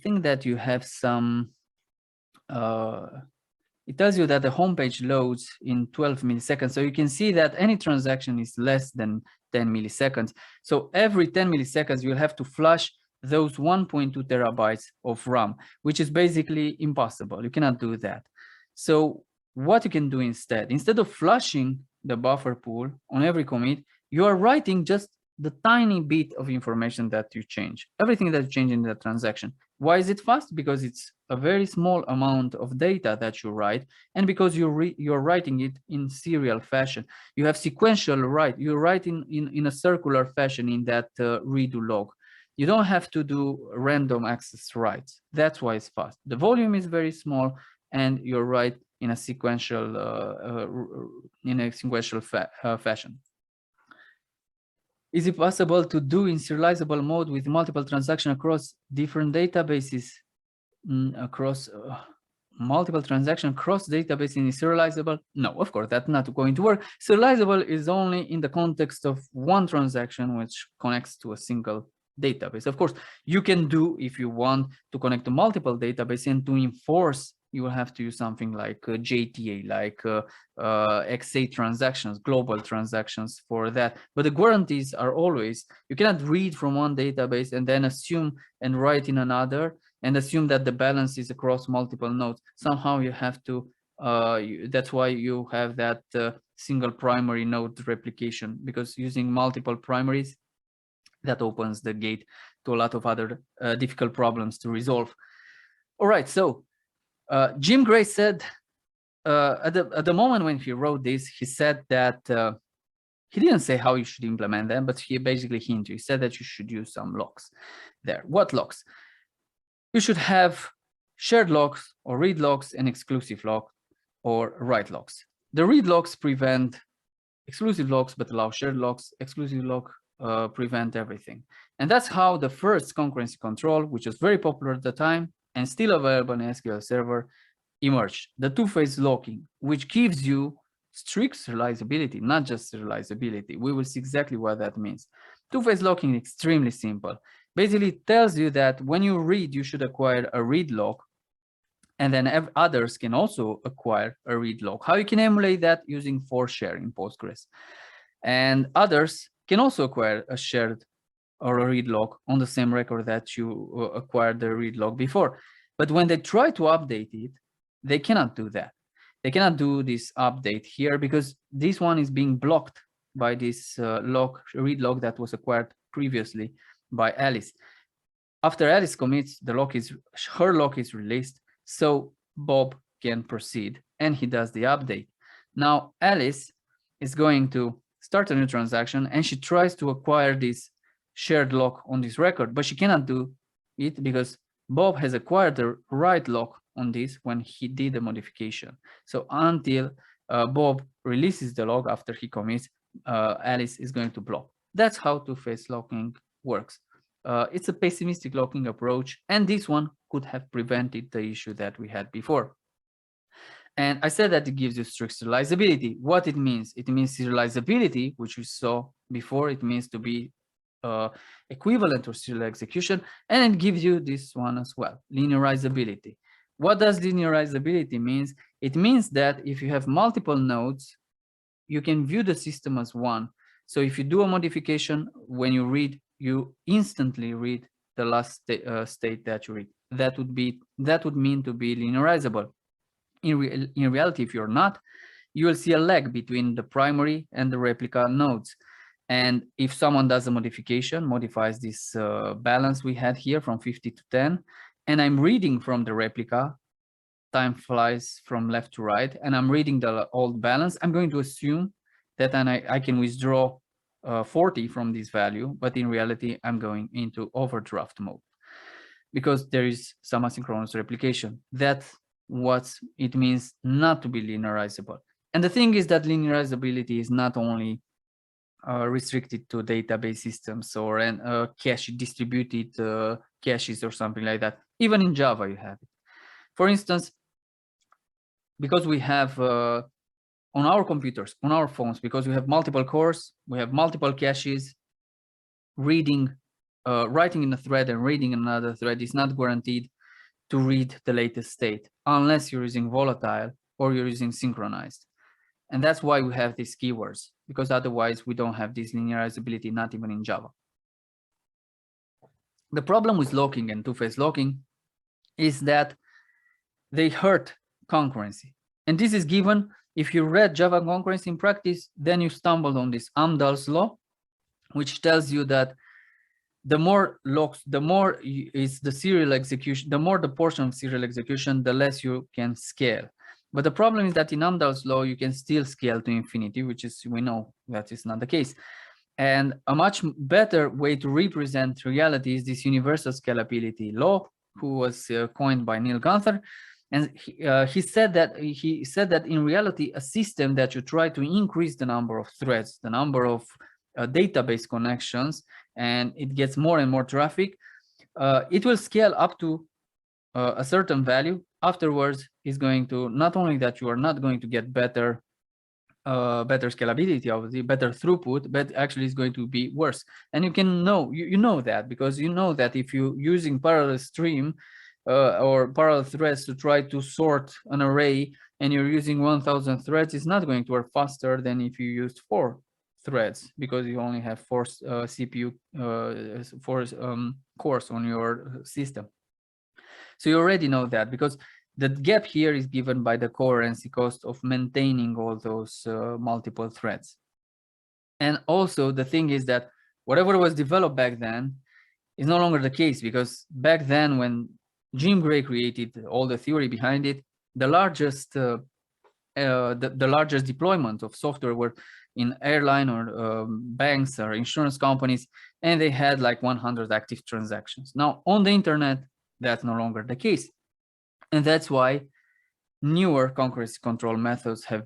think that you have some, it tells you that the home page loads in 12 milliseconds. So you can see that any transaction is less than 10 milliseconds. So every 10 milliseconds, you'll have to flush those 1.2 terabytes of RAM, which is basically impossible. You cannot do that. So what you can do instead of flushing the buffer pool on every commit, you are writing just the tiny bit of information that you change, everything that you change in the transaction. Why is it fast? Because it's a very small amount of data that you write, and because you're writing it in serial fashion. You have sequential write. You write in a circular fashion in that redo log. You don't have to do random access writes. That's why it's fast. The volume is very small, and you're right in a sequential fashion. Is it possible to do in serializable mode with multiple transactions across different databases? Across multiple transactions across databases in serializable? No, of course, that's not going to work. Serializable is only in the context of one transaction which connects to a single database. Of course, you can do, if you want to connect to multiple databases and to enforce, you will have to use something like JTA, like XA transactions, global transactions for that. But the guarantees are always, you cannot read from one database and then assume and write in another and assume that the balance is across multiple nodes. Somehow you have to, that's why you have that single primary node replication, because using multiple primaries, that opens the gate to a lot of other difficult problems to resolve. All right, so Jim Gray said, at the moment when he wrote this, he said that he didn't say how you should implement them, but he basically hinted. He said that you should use some locks there. What locks? You should have shared locks or read locks and exclusive lock or write locks. The read locks prevent exclusive locks, but allow shared locks. Exclusive lock prevent everything. And that's how the first concurrency control, which was very popular at the time and still available in SQL Server, emerged. The two-phase locking, which gives you strict serializability, not just serializability. We will see exactly what that means. Two-phase locking is extremely simple. Basically, it tells you that when you read, you should acquire a read lock, and then others can also acquire a read lock. How you can emulate that? Using for share in Postgres. And others can also acquire a shared or a read lock on the same record that you acquired the read lock before. But when they try to update it, they cannot do that. They cannot do this update here because this one is being blocked by this read lock that was acquired previously by Alice. After Alice commits, her lock is released, so Bob can proceed, and he does the update. Now Alice is going to start a new transaction, and she tries to acquire this shared lock on this record, but she cannot do it because Bob has acquired the right lock on this when he did the modification. So until Bob releases the lock after he commits, Alice is going to block. That's how two-phase locking works. It's a pessimistic locking approach, and this one could have prevented the issue that we had before. And I said that it gives you strict serializability. What it means? It means serializability, which we saw before. It means to be equivalent to serial execution, and it gives you this one as well, linearizability. What does linearizability means? It means that if you have multiple nodes, you can view the system as one. So if you do a modification, when you read, you instantly read the last state that you read. That would mean to be linearizable. In reality, if you're not, you will see a lag between the primary and the replica nodes. And if someone does a modification, modifies this balance we had here from 50 to 10, and I'm reading from the replica, time flies from left to right, and I'm reading the old balance, I'm going to assume that I can withdraw 40 from this value, but in reality, I'm going into overdraft mode because there is some asynchronous replication. That's what it means not to be linearizable. And the thing is that linearizability is not only restricted to database systems or cache distributed caches or something like that. Even in Java, you have it. For instance, because we have on our computers, on our phones, because we have multiple cores, we have multiple caches, reading writing in a thread and reading another thread is not guaranteed to read the latest state unless you're using volatile or you're using synchronized. And that's why we have these keywords, because otherwise we don't have this linearizability, not even in Java. The problem with locking and two-phase locking is that they hurt concurrency. And this is given if you read Java concurrency in practice, then you stumbled on this Amdahl's law, which tells you that the more locks, the more is the serial execution, the more the portion of serial execution, the less you can scale. But the problem is that in Amdahl's law, you can still scale to infinity, which is, we know that is not the case. And a much better way to represent reality is this universal scalability law, who was coined by Neil Gunther. And he said that in reality, a system that you try to increase the number of threads, the number of database connections, and it gets more and more traffic, it will scale up to a certain value. Afterwards, is going to, not only that you are not going to get better scalability, obviously, better throughput, but actually it's going to be worse. And you can know, you know that, because you know that if you're using parallel stream or parallel threads to try to sort an array and you're using 1000 threads, it's not going to work faster than if you used 4 threads, because you only have 4 CPU cores on your system. So you already know that, because the gap here is given by the coherency cost of maintaining all those multiple threads. And also the thing is that whatever was developed back then is no longer the case, because back then when Jim Gray created all the theory behind it, the largest deployment of software were in airline or banks or insurance companies, and they had like 100 active transactions. Now on the internet, that's no longer the case. And that's why newer concurrency control methods have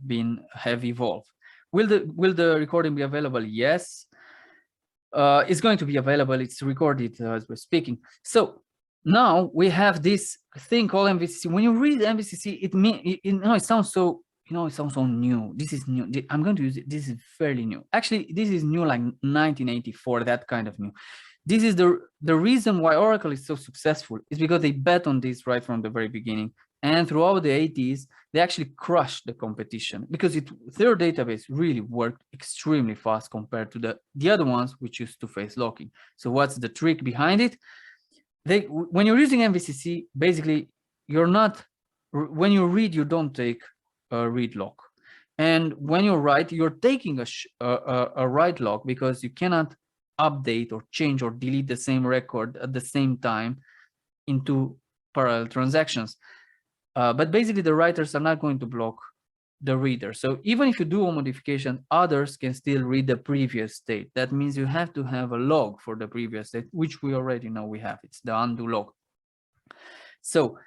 evolved. Will the recording be available? Yes. It's going to be available. It's recorded as we're speaking. So now we have this thing called MVCC. When you read MVCC, it sounds so, it sounds so new. This is new. I'm going to use it. This is fairly new. Actually, this is new like 1984, that kind of new. This is the reason why Oracle is so successful, is because they bet on this right from the very beginning. And throughout the 80s, they actually crushed the competition, because their database really worked extremely fast compared to the other ones which use two-phase locking. So what's the trick behind it? When you're using MVCC, basically when you read, you don't take a read lock. And when you write, you're taking a write lock, because you cannot update or change or delete the same record at the same time into parallel transactions. But basically the writers are not going to block the reader. So even if you do a modification, others can still read the previous state. That means you have to have a log for the previous state, which we already know we have. It's the undo log. So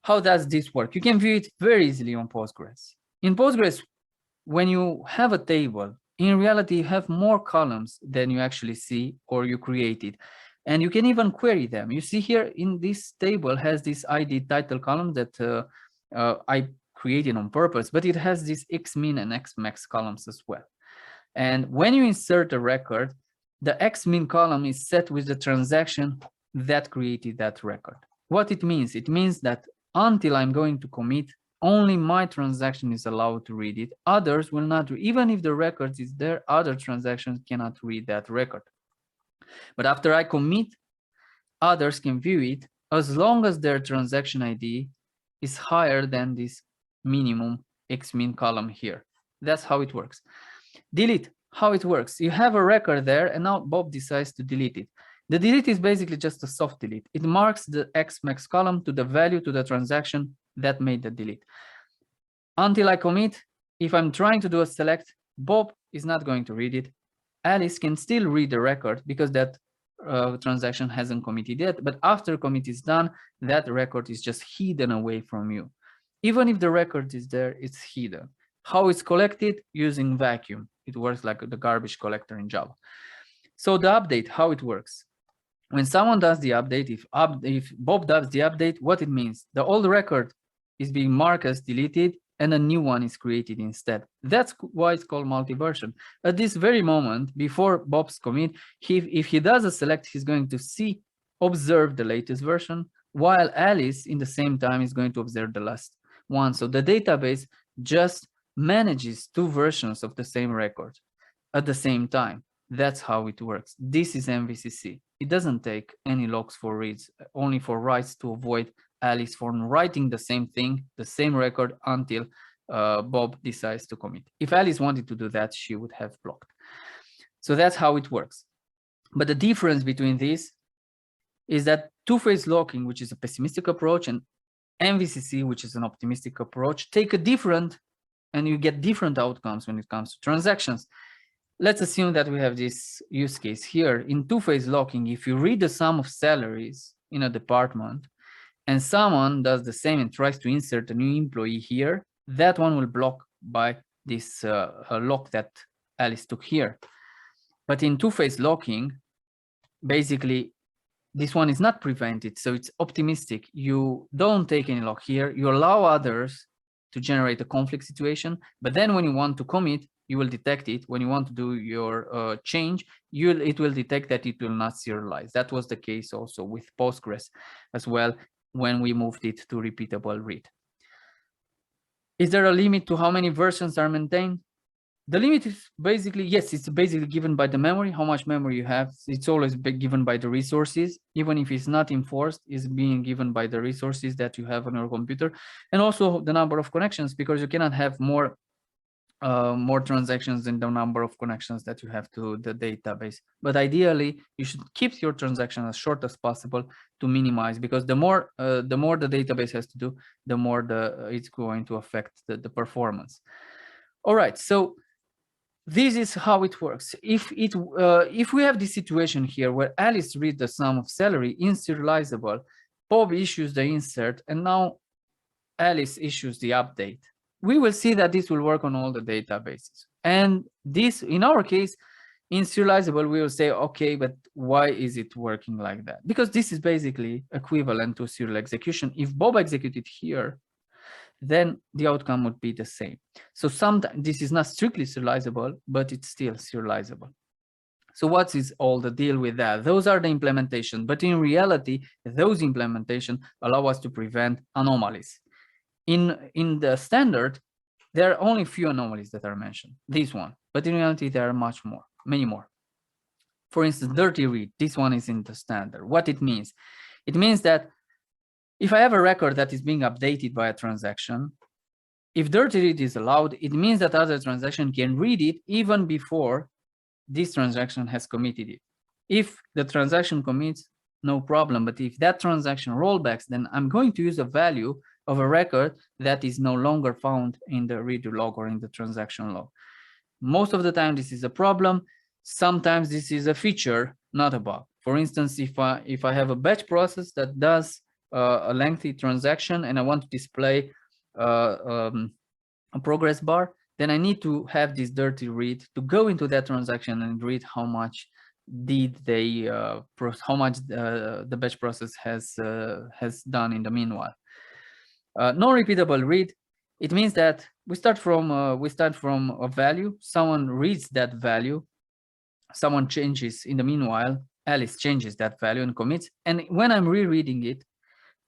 how does this work? You can view it very easily on Postgres. In Postgres, when you have a table, in reality, you have more columns than you actually see or you created. And you can even query them. You see here in this table has this ID title column that I created on purpose, but it has this xmin and xmax columns as well. And when you insert a record, the xmin column is set with the transaction that created that record. What it means? It means that until I'm going to commit, only my transaction is allowed to read it. Others will not. Even if the record is there, other transactions cannot read that record. But after I commit, others can view it as long as their transaction ID is higher than this minimum xmin column here. That's how it works. Delete, how it works. You have a record there, and now Bob decides to delete it. The delete is basically just a soft delete. It marks the xmax column to the value to the transaction that made the delete. Until I commit, if I'm trying to do a select, Bob is not going to read it. Alice can still read the record because that transaction hasn't committed yet, but after commit is done, that record is just hidden away from you. Even if the record is there, it's hidden. How it's collected? Using vacuum. It works like the garbage collector in Java. So the update, how it works. When someone does the update, if Bob does the update, what it means, the old record is being marked as deleted and a new one is created instead. That's why it's called multi-version. At this very moment, before Bob's commit, if he does a select, he's going to observe the latest version, while Alice in the same time is going to observe the last one. So the database just manages two versions of the same record at the same time. That's how it works. This is MVCC. It doesn't take any logs for reads, only for writes, to avoid Alice from writing the same thing, the same record, until Bob decides to commit. If Alice wanted to do that, she would have blocked. So that's how it works. But the difference between these is that two-phase locking, which is a pessimistic approach, and MVCC, which is an optimistic approach, take a different, and you get different outcomes when it comes to transactions. Let's assume that we have this use case here. In two-phase locking, if you read the sum of salaries in a department, and someone does the same and tries to insert a new employee here, that one will block by this lock that Alice took here. But in two-phase locking, basically, this one is not prevented, so it's optimistic. You don't take any lock here. You allow others to generate a conflict situation, but then when you want to commit, you will detect it. When you want to do your change, it will detect that it will not serialize. That was the case also with Postgres as well when we moved it to repeatable read. Is there a limit to how many versions are maintained? The limit is basically, yes, it's basically given by the memory, how much memory you have. It's always given by the resources. Even if it's not enforced, it's being given by the resources that you have on your computer. And also the number of connections, because you cannot have more transactions than the number of connections that you have to the database. But ideally, you should keep your transaction as short as possible to minimize, because the more the database has to do, the more it's going to affect the performance. All right, so this is how it works. If we have this situation here where Alice reads the sum of salary in serializable, Bob issues the insert, and now Alice issues the update, we will see that this will work on all the databases. And this, in our case, in serializable, we will say, okay, but why is it working like that? Because this is basically equivalent to serial execution. If Bob executed here, then the outcome would be the same. So sometimes this is not strictly serializable, but it's still serializable. So what is all the deal with that? Those are the implementation, but in reality, those implementation allow us to prevent anomalies. In the standard, there are only few anomalies that are mentioned, this one, but in reality, there are many more. For instance, dirty read, this one is in the standard. What it means? It means that if I have a record that is being updated by a transaction, if dirty read is allowed, it means that other transaction can read it even before this transaction has committed it. If the transaction commits, no problem. But if that transaction rollbacks, then I'm going to use a value of a record that is no longer found in the redo log or in the transaction log. Most of the time, this is a problem. Sometimes this is a feature, not a bug. For instance, if I have a batch process that does a lengthy transaction and I want to display a progress bar, then I need to have this dirty read to go into that transaction and read how much did they how much the batch process has done in the meanwhile. Non-repeatable read, it means that we start from a value, someone reads that value, someone changes in the meanwhile, Alice changes that value and commits, and when I'm rereading it,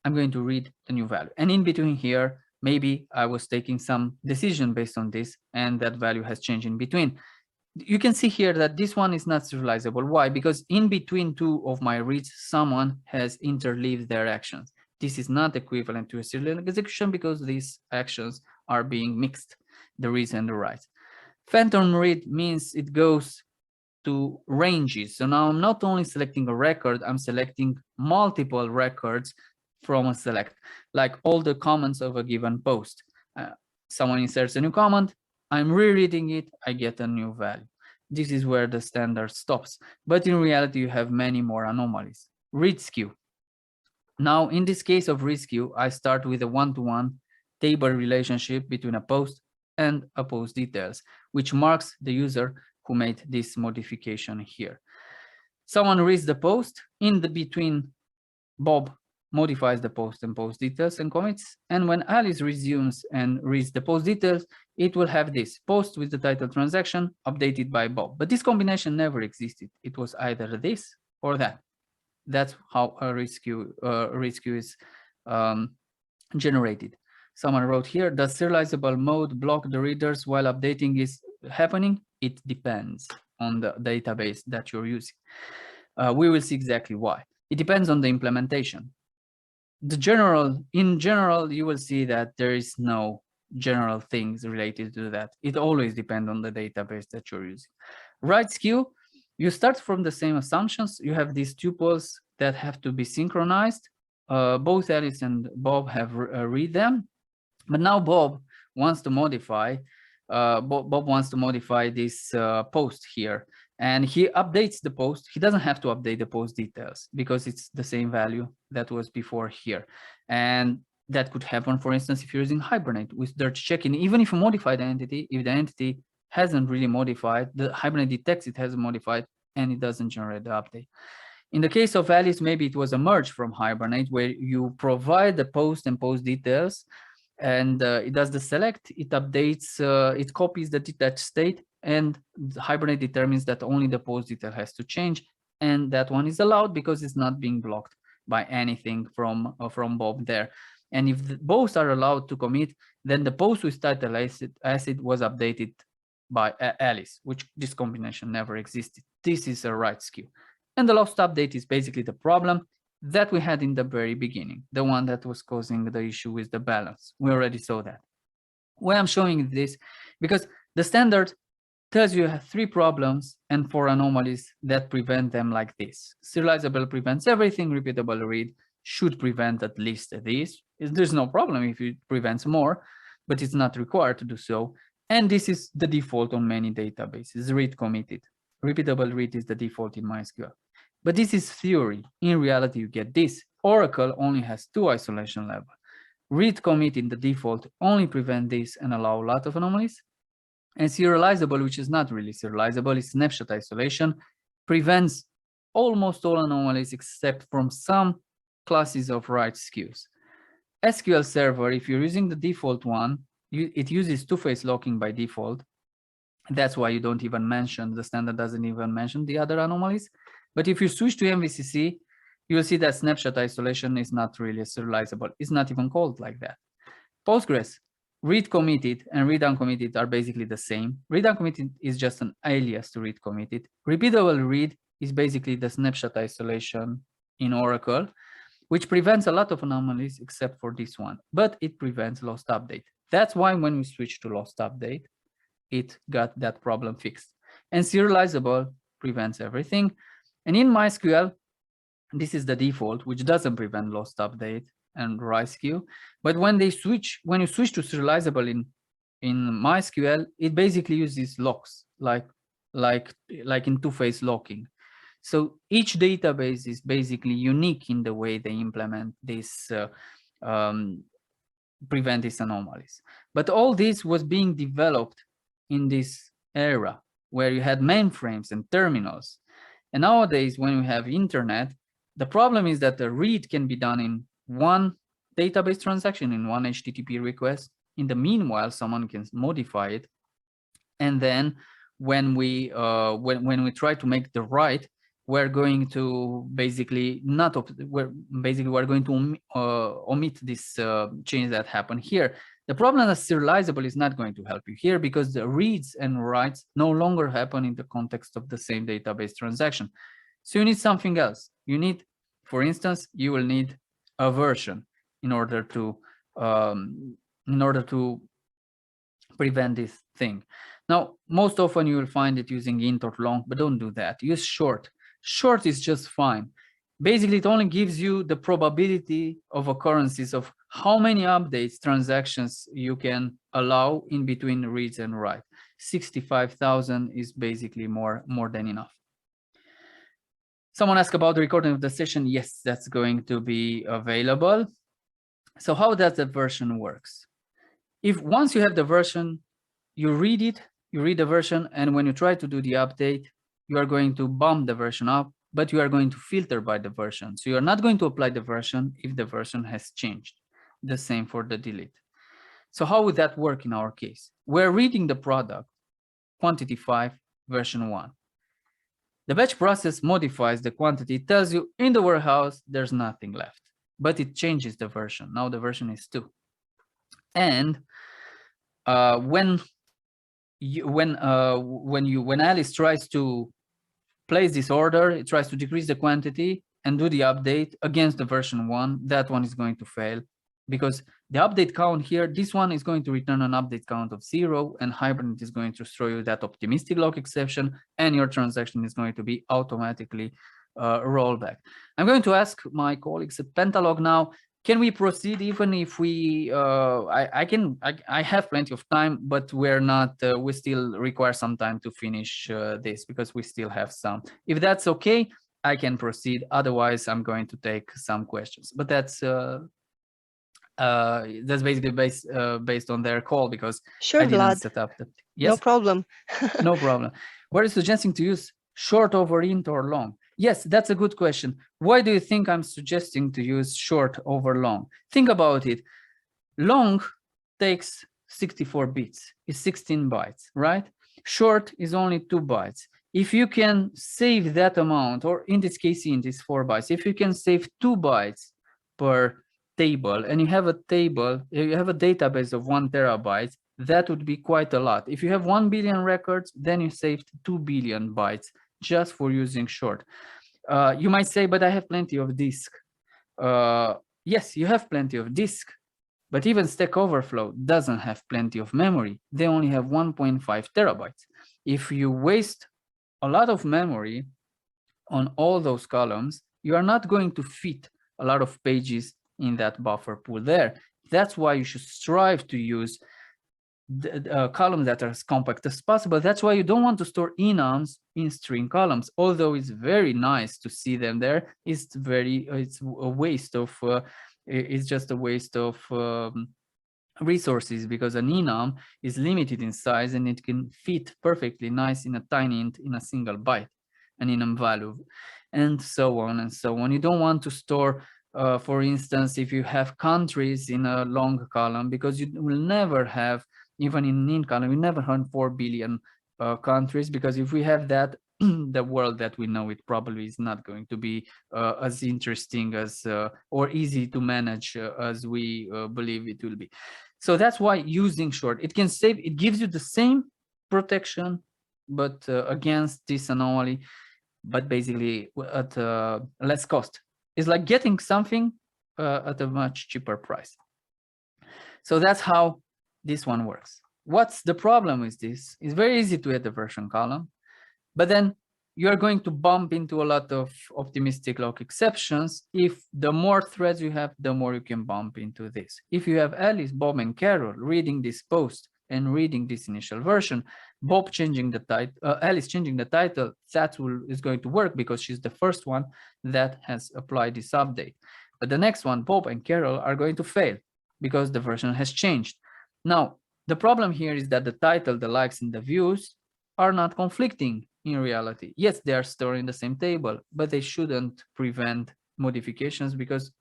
I'm going to read the new value. And in between here, maybe I was taking some decision based on this, and that value has changed in between. You can see here that this one is not serializable. Why? Because in between two of my reads, someone has interleaved their actions. This is not equivalent to a serial execution because these actions are being mixed, the reads and the writes. Phantom read means it goes to ranges. So now I'm not only selecting a record, I'm selecting multiple records from a select, like all the comments of a given post. Someone inserts a new comment, I'm rereading it, I get a new value. This is where the standard stops. But in reality, you have many more anomalies. Read skew. Now, in this case of read skew, I start with a one-to-one table relationship between a post and a post details, which marks the user who made this modification here. Someone reads the post, in the between Bob modifies the post and post details and commits. And when Alice resumes and reads the post details, it will have this post with the title transaction updated by Bob. But this combination never existed. It was either this or that. That's how a read queue is generated. Someone wrote here, does serializable mode block the readers while updating is happening? It depends on the database that you're using. We will see exactly why. It depends on the implementation. In general, you will see that there is no general things related to that. It always depends on the database that you're using. Write queue, you start from the same assumptions. You have these tuples that have to be synchronized. Both Alice and Bob have read them, but now Bob wants to modify. Bob wants to modify this post here, and he updates the post. He doesn't have to update the post details because it's the same value that was before here. And that could happen, for instance, if you're using Hibernate with dirt checking. Even if you modify the entity, if the entity hasn't really modified, the Hibernate detects it hasn't modified and it doesn't generate the update. In the case of Alice, maybe it was a merge from Hibernate where you provide the post and post details, and it does the select, it updates, it copies the detached state, and Hibernate determines that only the post detail has to change, and that one is allowed because it's not being blocked by anything from Bob there. And if both are allowed to commit, then the post with title acid was updated by Alice, which this combination never existed. This is a write queue. And the lost update is basically the problem that we had in the very beginning, the one that was causing the issue with the balance. We already saw that. Why I'm showing this, because the standard tells you have 3 problems and 4 anomalies that prevent them like this. Serializable prevents everything, repeatable read should prevent at least this. There's no problem if it prevents more, but it's not required to do so. And this is the default on many databases, read committed. Repeatable read is the default in MySQL. But this is theory. In reality, you get this. Oracle only has 2 isolation levels. Read commit in the default only prevent this and allow a lot of anomalies. And serializable, which is not really serializable, is snapshot isolation, prevents almost all anomalies except from some classes of write queues. SQL Server, if you're using the default one, it uses two-phase locking by default. That's why you don't even mention, the standard doesn't even mention the other anomalies. But if you switch to MVCC, you will see that snapshot isolation is not really serializable. It's not even called like that. Postgres, read committed and read uncommitted are basically the same. Read uncommitted is just an alias to read committed. Repeatable read is basically the snapshot isolation in Oracle, which prevents a lot of anomalies except for this one, but it prevents lost update. That's why when we switch to lost update, it got that problem fixed. And serializable prevents everything. And in MySQL, this is the default, which doesn't prevent lost update and write queue. But when you switch to serializable in MySQL, it basically uses locks, like in two-phase locking. So each database is basically unique in the way they implement this, prevent these anomalies. But all this was being developed in this era where you had mainframes and terminals. And nowadays, when we have internet, the problem is that the read can be done in one database transaction, in one HTTP request. In the meanwhile, someone can modify it. And then when we try to make the write, we're going to basically we're going to omit this change that happened here. The problem is serializable is not going to help you here because the reads and writes no longer happen in the context of the same database transaction. So you need something else. You need, for instance, you will need a version in order to prevent this thing. Now, most often you will find it using int or long, but don't do that. Use short. Short is just fine. Basically, it only gives you the probability of occurrences of how many updates transactions you can allow in between reads and write. 65,000 is basically more than enough. Someone asked about the recording of the session. Yes, that's going to be available. So how does the version works? If once you have the version, you read the version, and when you try to do the update, you are going to bump the version up but you are going to filter by the version. So you're not going to apply the version if the version has changed. The same for the delete. So how would that work in our case? We're reading the product, quantity 5, version 1. The batch process modifies the quantity, tells you in the warehouse there's nothing left, but it changes the version. Now the version is 2. And when Alice tries to place this order, it tries to decrease the quantity and do the update against the version 1, that one is going to fail, because the update count here, this one is going to return an update count of 0, and Hibernate is going to throw you that optimistic lock exception, and your transaction is going to be automatically rolled back. I'm going to ask my colleagues at Pentalog now, can we proceed even if we, I have plenty of time, but we're not, we still require some time to finish this because we still have some. If that's okay, I can proceed. Otherwise, I'm going to take some questions, but that's basically based on their call because sure, I didn't Vlad. set up the, yes? No problem. No problem. What is suggesting to use short over int or long? Yes, that's a good question. Why do you think I'm suggesting to use short over long? Think about it. Long takes 64 bits, is 16 bytes, right? Short is only 2 bytes. If you can save that amount, or in this case, int is 4 bytes, if you can save 2 bytes per table, and you have a table, you have a database of 1 terabyte, that would be quite a lot. If you have 1 billion records, then you saved 2 billion bytes just for using short. You might say, but I have plenty of disk. Yes, you have plenty of disk, but even Stack Overflow doesn't have plenty of memory. They only have 1.5 terabytes. If you waste a lot of memory on all those columns, you are not going to fit a lot of pages in that buffer pool there. That's why you should strive to use the columns that are as compact as possible. That's why you don't want to store enums in string columns, although it's very nice to see them there. It's a waste of it's just a waste of resources, because an enum is limited in size and it can fit perfectly nice in a tiny int in a single byte, an enum value, and so on and so on. You don't want to store for instance, if you have countries in a long column, because you will never have, even in int column, you never have 4 billion countries, because if we have that, the world that we know it probably is not going to be as interesting as or easy to manage as we believe it will be. So that's why using short, it can save, it gives you the same protection, but against this anomaly, but basically at less cost. It's like getting something at a much cheaper price. So that's how this one works. What's the problem with this? It's very easy to add the version column, but then you are going to bump into a lot of optimistic lock exceptions. If the more threads you have, the more you can bump into this. If you have Alice, Bob, and Carol reading this post and reading this initial version, Bob changing the title, Alice changing the title, that is going to work because she's the first one that has applied this update. But the next one, Bob and Carol, are going to fail because the version has changed. Now, the problem here is that the title, the likes, and the views are not conflicting in reality. Yes, they are stored in the same table, but they shouldn't prevent modifications, because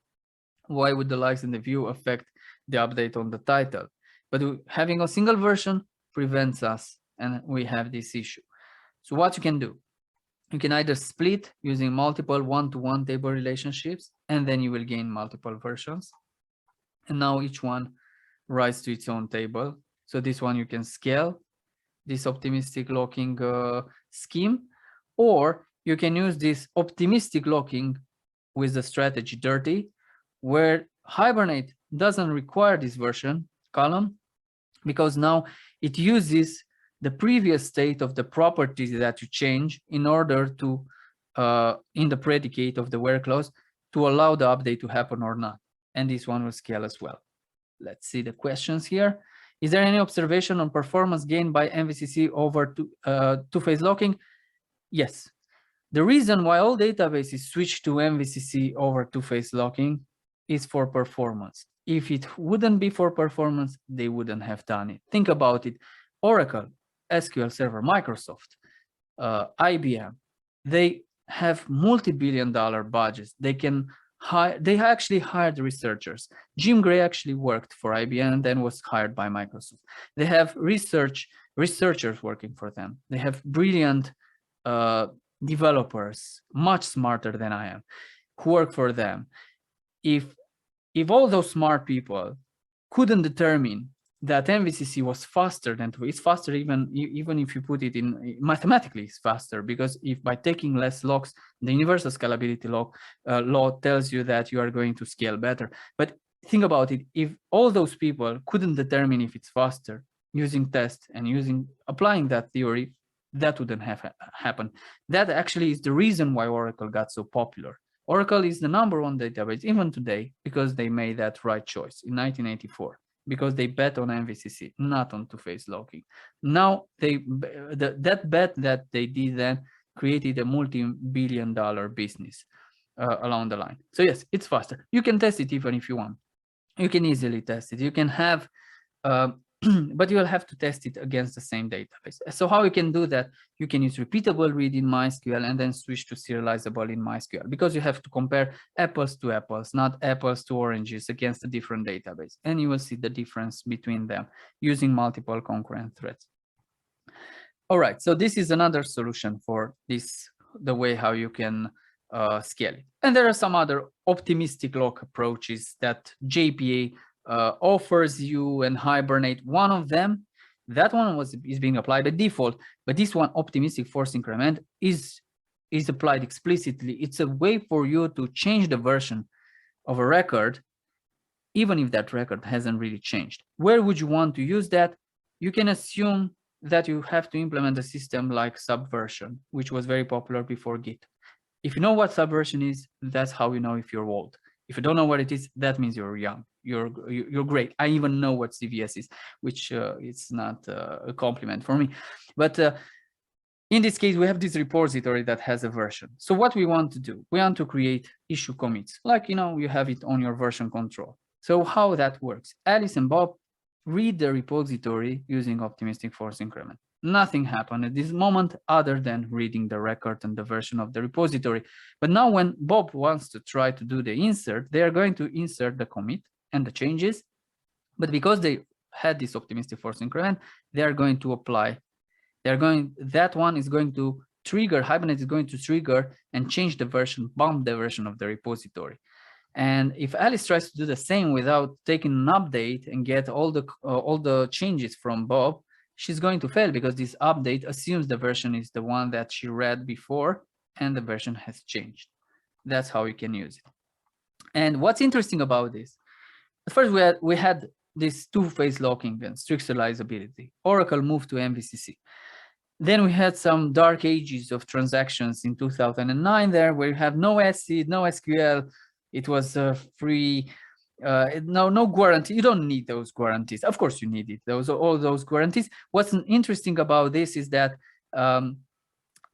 why would the likes and the view affect the update on the title? But having a single version prevents us, and we have this issue. So what you can do, you can either split using multiple one-to-one table relationships, and then you will gain multiple versions. And now each one writes to its own table. So this one you can scale this optimistic locking scheme, or you can use this optimistic locking with the strategy dirty, where Hibernate doesn't require this version column, because now it uses the previous state of the properties that you change in order to, in the predicate of the where clause, to allow the update to happen or not. And this one will scale as well. Let's see the questions here. Is there any observation on performance gained by MVCC over two-phase locking? Yes. The reason why all databases switch to MVCC over two-phase locking is for performance. If it wouldn't be for performance, they wouldn't have done it. Think about it. Oracle, SQL Server, Microsoft, IBM, they have multi-billion-dollar budgets. They can hire. They actually hired researchers. Jim Gray actually worked for IBM and then was hired by Microsoft. They have researchers working for them. They have brilliant developers, much smarter than I am, who work for them. If all those smart people couldn't determine that MVCC was faster than it's faster even if you put it in mathematically, it's faster, because if by taking less logs, the universal scalability law tells you that you are going to scale better. But think about it, if all those people couldn't determine if it's faster using tests and applying that theory, that wouldn't have happened. That actually is the reason why Oracle got so popular. Oracle is the #1 database even today because they made that right choice in 1984. Because they bet on MVCC, not on two-phase logging. Now that bet that they did then created a multi-billion-dollar business along the line. So yes, it's faster. You can test it even if you want. You can easily test it. You can have, but you will have to test it against the same database. So how you can do that? You can use repeatable read in MySQL and then switch to serializable in MySQL, because you have to compare apples to apples, not apples to oranges, against a different database. And you will see the difference between them using multiple concurrent threads. All right, so this is another solution for this, the way how you can scale it. And there are some other optimistic log approaches that JPA offers you, and Hibernate, one of them. That one is being applied by default, but this one, optimistic force increment, is applied explicitly. It's a way for you to change the version of a record, even if that record hasn't really changed. Where would you want to use that? You can assume that you have to implement a system like Subversion, which was very popular before Git. If you know what Subversion is, that's how you know if you're old. If you don't know what it is, that means you're young. You're great. I even know what CVS is, which it's not a compliment for me. But in this case, we have this repository that has a version. So what we want to do, we want to create issue commits, like you have it on your version control. So how that works? Alice and Bob read the repository using optimistic force increment. Nothing happened at this moment other than reading the record and the version of the repository. But now when Bob wants to try to do the insert, they are going to insert the commit and the changes. But because they had this optimistic force increment, they are going to apply. That one is going to trigger, Hibernate is going to trigger and change the version, bump the version of the repository. And if Alice tries to do the same without taking an update and get all the changes from Bob, she's going to fail, because this update assumes the version is the one that she read before and the version has changed. That's how you can use it. And what's interesting about this, first we had this two-phase locking and strict serializability. Oracle moved to MVCC. Then we had some dark ages of transactions in 2009 there, where you have no SC, no SQL. It was free, no guarantee. You don't need those guarantees. Of course you need it, all those guarantees. What's interesting about this is that the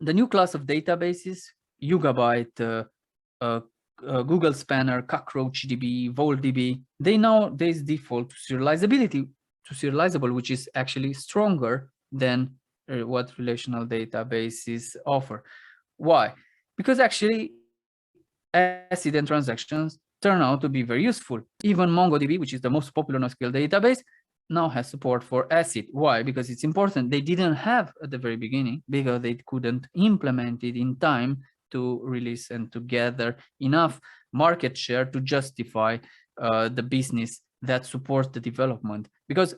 new class of databases, Yugabyte, Google Spanner, CockroachDB, Voltdb, they nowadays default to serializable, which is actually stronger than what relational databases offer. Why? Because actually ACID and transactions turn out to be very useful. Even MongoDB, which is the most popular NoSQL database, now has support for ACID. Why? Because it's important. They didn't have at the very beginning, because they couldn't implement it in time to release and to gather enough market share to justify the business that supports the development. Because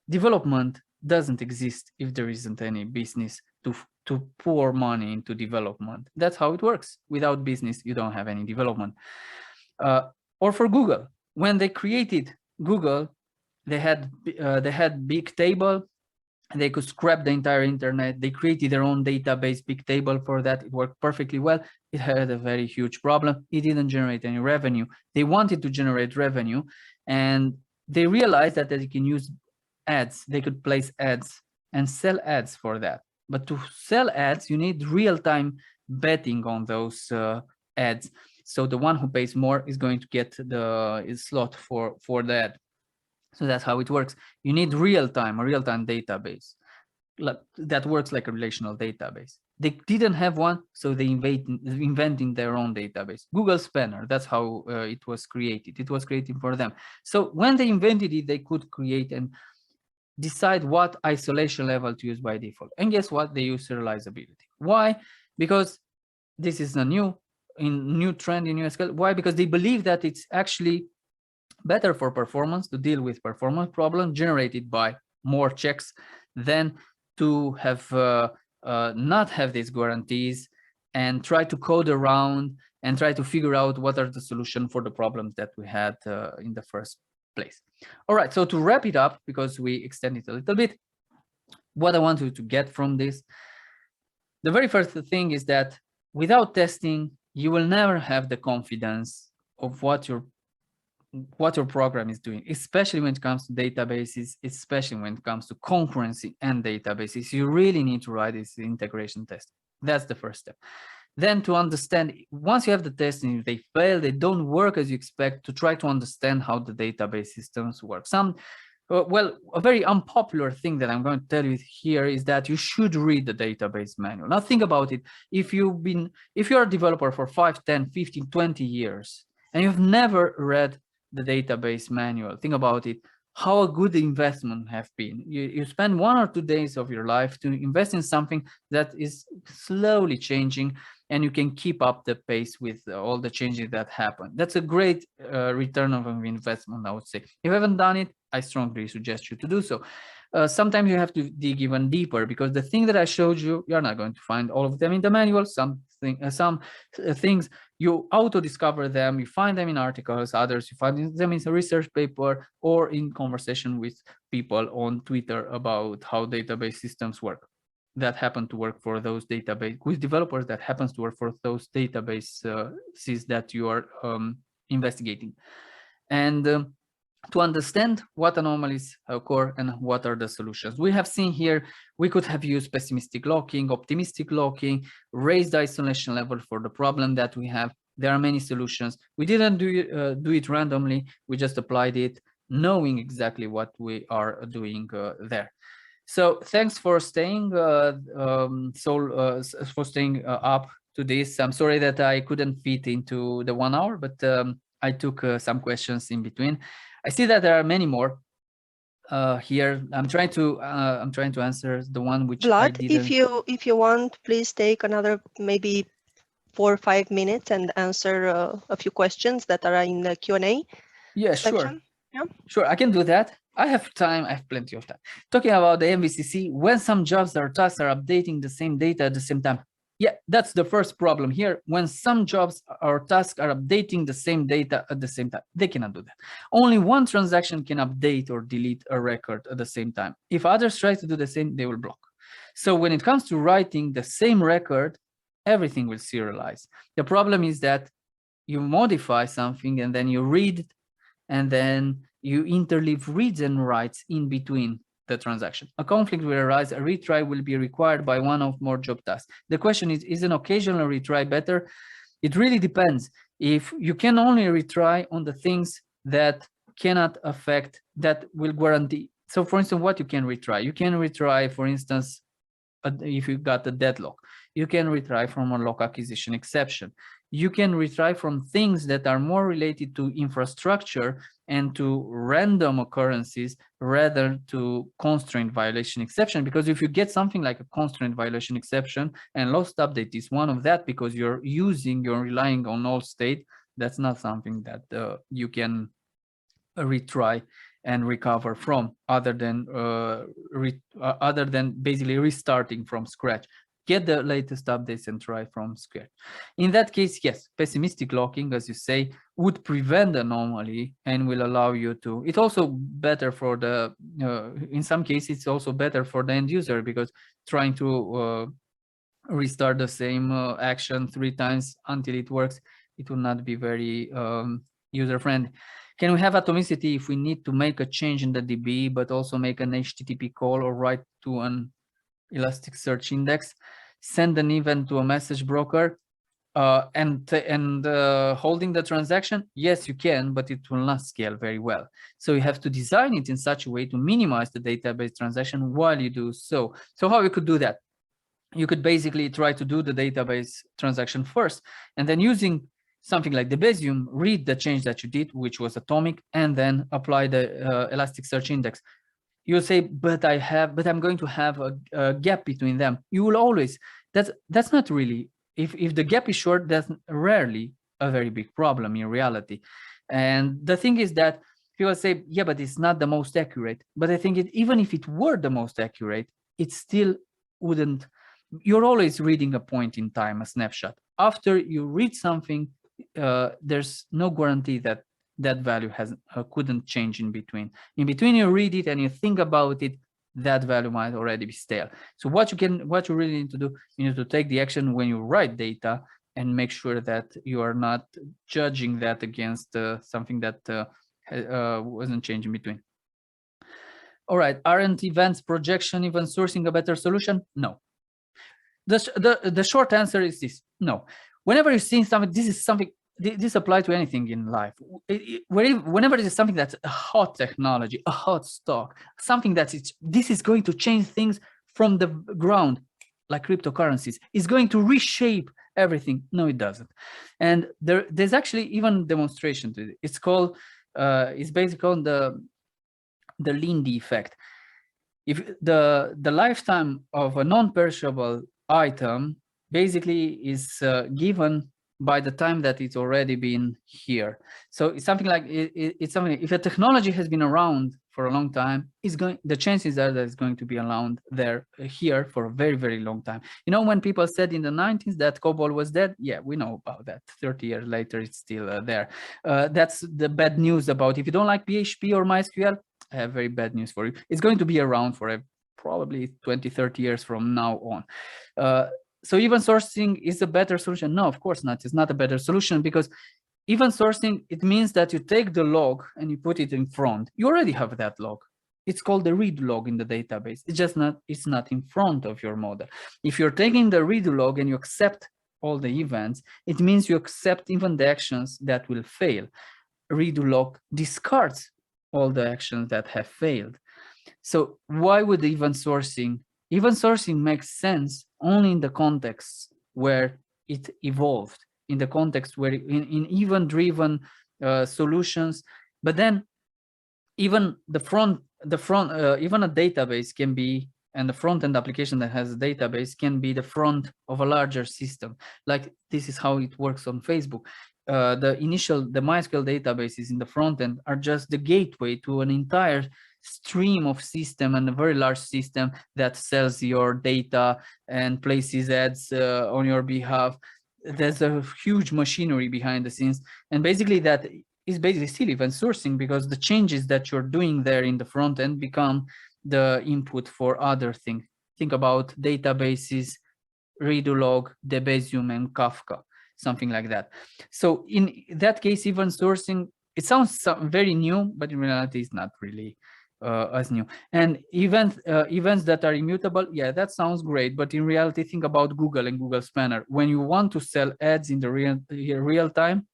development doesn't exist if there isn't any business to pour money into development. That's how it works. Without business, you don't have any development. Or for Google, when they created Google, they had Bigtable. They could scrap the entire internet. They created their own database, Bigtable, for that. It worked perfectly well. It had a very huge problem. It didn't generate any revenue. They wanted to generate revenue, and they realized that they can use ads. They could place ads and sell ads for that. But to sell ads, you need real-time betting on those ads. So the one who pays more is going to get the slot for the ad. So that's how it works. You need a real-time database that works like a relational database. They didn't have one, so they inventing their own database. Google Spanner, that's how it was created. It was created for them. So when they invented it, they could create and decide what isolation level to use by default. And guess what? They use serializability. Why? Because this is a new trend in SQL. Why? Because they believe that it's actually better for performance to deal with performance problems generated by more checks than to have not have these guarantees and try to code around and try to figure out what are the solutions for the problems that we had in the first place. All right, so to wrap it up, because we extended a little bit, what I want you to get from this, the very first thing is that without testing, you will never have the confidence of what your program is doing, especially when it comes to databases, especially when it comes to concurrency and databases. You really need to write this integration test. That's the first step. Then to understand, once you have the testing, if they fail, they don't work as you expect, to try to understand how the database systems work. Well, a very unpopular thing that I'm going to tell you here is that you should read the database manual. Now think about it. If you're a developer for 5, 10, 15, 20 years, and you've never read the database manual, think about it, how a good investment have been. You spend 1 or 2 days of your life to invest in something that is slowly changing, and you can keep up the pace with all the changes that happen. That's a great return of an investment, I would say. If you haven't done it, I strongly suggest you to do so. Sometimes you have to dig even deeper, because the thing that I showed you, you're not going to find all of them in the manual. Some things you auto-discover them, you find them in articles, others you find them in a research paper or in conversation with people on Twitter about how database systems work that happen to work for those database, with developers that happens to work for those databases that you are investigating. And to understand what anomalies occur and what are the solutions. We have seen here, we could have used pessimistic locking, optimistic locking, raised the isolation level for the problem that we have. There are many solutions. We didn't do it randomly, we just applied it, knowing exactly what we are doing there. So thanks for staying up to this. I'm sorry that I couldn't fit into the 1 hour, but I took some questions in between. I see that there are many more here. I'm trying to answer the one which Vlad, I didn't. if you want, please take another maybe 4 or 5 minutes and answer a few questions that are in the Q&A section. Sure. Yeah, sure, I can do that. I have time. I have plenty of time. Talking about the MVCC, when some jobs or tasks are updating the same data at the same time. Yeah, that's the first problem here. When some jobs or tasks are updating the same data at the same time, they cannot do that. Only one transaction can update or delete a record at the same time. If others try to do the same, they will block. So when it comes to writing the same record, everything will serialize. The problem is that you modify something and then you read it, and then you interleave reads and writes in between the transaction. A conflict will arise, a retry will be required by one or more job tasks. The question is an occasional retry better? It really depends. If you can only retry on the things that cannot affect, that will guarantee. So for instance, what you can retry? You can retry, for instance, if you got a deadlock. You can retry from a lock acquisition exception. You can retry from things that are more related to infrastructure and to random occurrences rather to constraint violation exception. Because if you get something like a constraint violation exception and lost update is one of that, because you're relying on all state, that's not something that you can retry and recover from, other than basically restarting from scratch. Get the latest updates and try from scratch. In that case, yes, pessimistic locking, as you say, would prevent the anomaly and will allow you to. It's also better for the, in some cases, it's also better for the end user, because trying to restart the same action 3 times until it works, it will not be very user-friendly. Can we have atomicity if we need to make a change in the DB, but also make an HTTP call or write to an Elasticsearch index, send an event to a message broker, and holding the transaction? Yes, you can, but it will not scale very well. So you have to design it in such a way to minimize the database transaction while you do so. So how you could do that? you could basically try to do the database transaction first, and then using something like the Bayesian, read the change that you did, which was atomic, and then apply the Elasticsearch index. You'll say, but I'm going to have a gap between them. You will always, that's not really, if the gap is short, that's rarely a very big problem in reality. And the thing is that people say, yeah, but it's not the most accurate. But I think even if it were the most accurate, it still wouldn't, you're always reading a point in time, a snapshot. After you read something, there's no guarantee that that value couldn't change in between. In between, you read it and you think about it, that value might already be stale. So what you really need to do, you need to take the action when you write data and make sure that you are not judging that against something that wasn't changing between. All right, aren't events projection, event sourcing a better solution? No. The short answer is this: no. Whenever you're seeing something, this applies to anything in life. Whenever there's something that's a hot technology, a hot stock, something this is going to change things from the ground, like cryptocurrencies, is going to reshape everything. No, it doesn't. And there's actually even demonstration to it. It's called, it's basically on the Lindy effect. If the lifetime of a non-perishable item basically is given by the time that it's already been here. So it's something like it's something. If a technology has been around for a long time, the chances are that it's going to be around here for a very, very long time. You know, when people said in the 90s that COBOL was dead, yeah, we know about that. 30 years later, it's still there. That's the bad news about, if you don't like PHP or MySQL, I have very bad news for you. It's going to be around for probably 20, 30 years from now on. So event sourcing is a better solution? No, of course not. It's not a better solution, because event sourcing, it means that you take the log and you put it in front. You already have that log. It's called the read log in the database. It's not in front of your model. If you're taking the read log and you accept all the events, it means you accept even the actions that will fail. Read log discards all the actions that have failed. So why would event sourcing? Event sourcing makes sense only in the context where it evolved, in the context where in event-driven solutions. But then even even a database can be, and the front-end application that has a database can be the front of a larger system. Like this is how it works on Facebook. The MySQL databases in the front end are just the gateway to an entire stream of system, and a very large system that sells your data and places ads on your behalf. There's a huge machinery behind the scenes, and basically that is basically still event sourcing, because the changes that you're doing there in the front end become the input for other things. Think about databases, Redulog, Debezium, and Kafka, something like that. So in that case, event sourcing, it sounds very new, but in reality, it's not really as new. And events that are immutable, yeah, that sounds great, but in reality, think about Google and Google Spanner. When you want to sell ads in the real time,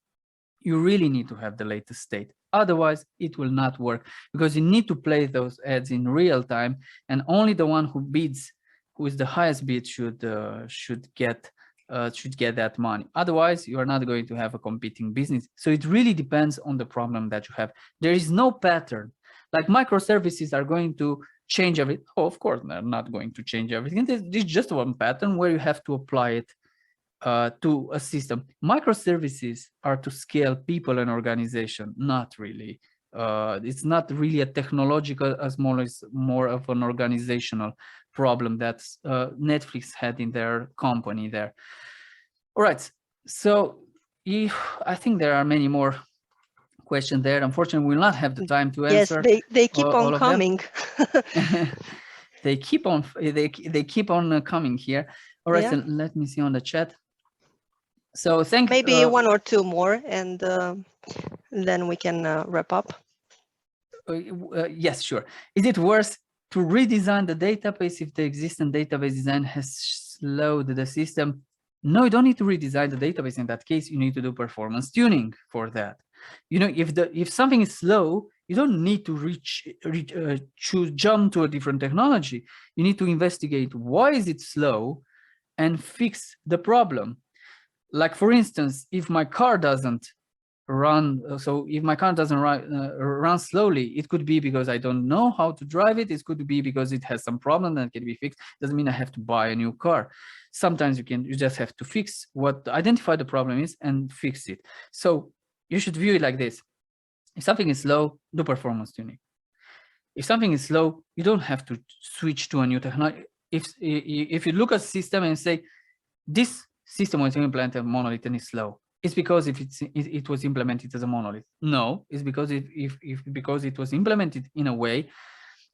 you really need to have the latest state. Otherwise, it will not work, because you need to play those ads in real time, and only the one who bids, who is the highest bid, should get that money. Otherwise, you are not going to have a competing business. So it really depends on the problem that you have. There is no pattern. Like microservices are going to change everything. Oh, of course, they're not going to change everything. There's just one pattern where you have to apply it to a system. Microservices are to scale people and organization, not really. It's not really a technological, as more of an organizational problem that Netflix had in their company there. All right, so I think there are many more questions there. Unfortunately, we'll not have the time to answer. Yes, they keep on coming. They keep on coming here. All right, yeah. So let me see on the chat. So maybe one or two more, and then we can wrap up. Yes, sure. Is it worth to redesign the database if the existing database design has slowed the system? No, you don't need to redesign the database. In that case, you need to do performance tuning for that. You know, if something is slow, you don't need to jump to a different technology. You need to investigate, why is it slow? and fix the problem. Like for instance, if my car doesn't run, so if my car doesn't run slowly, it could be because I don't know how to drive it. It could be because it has some problem that can be fixed. Doesn't mean I have to buy a new car. Sometimes you just have to identify the problem is and fix it. So you should view it like this. If something is slow, do performance tuning. If something is slow, you don't have to switch to a new technology. If you look at the system and say, this system was implemented as a monolith and is slow, it's because it was implemented as a monolith. No, it's because because it was implemented in a way,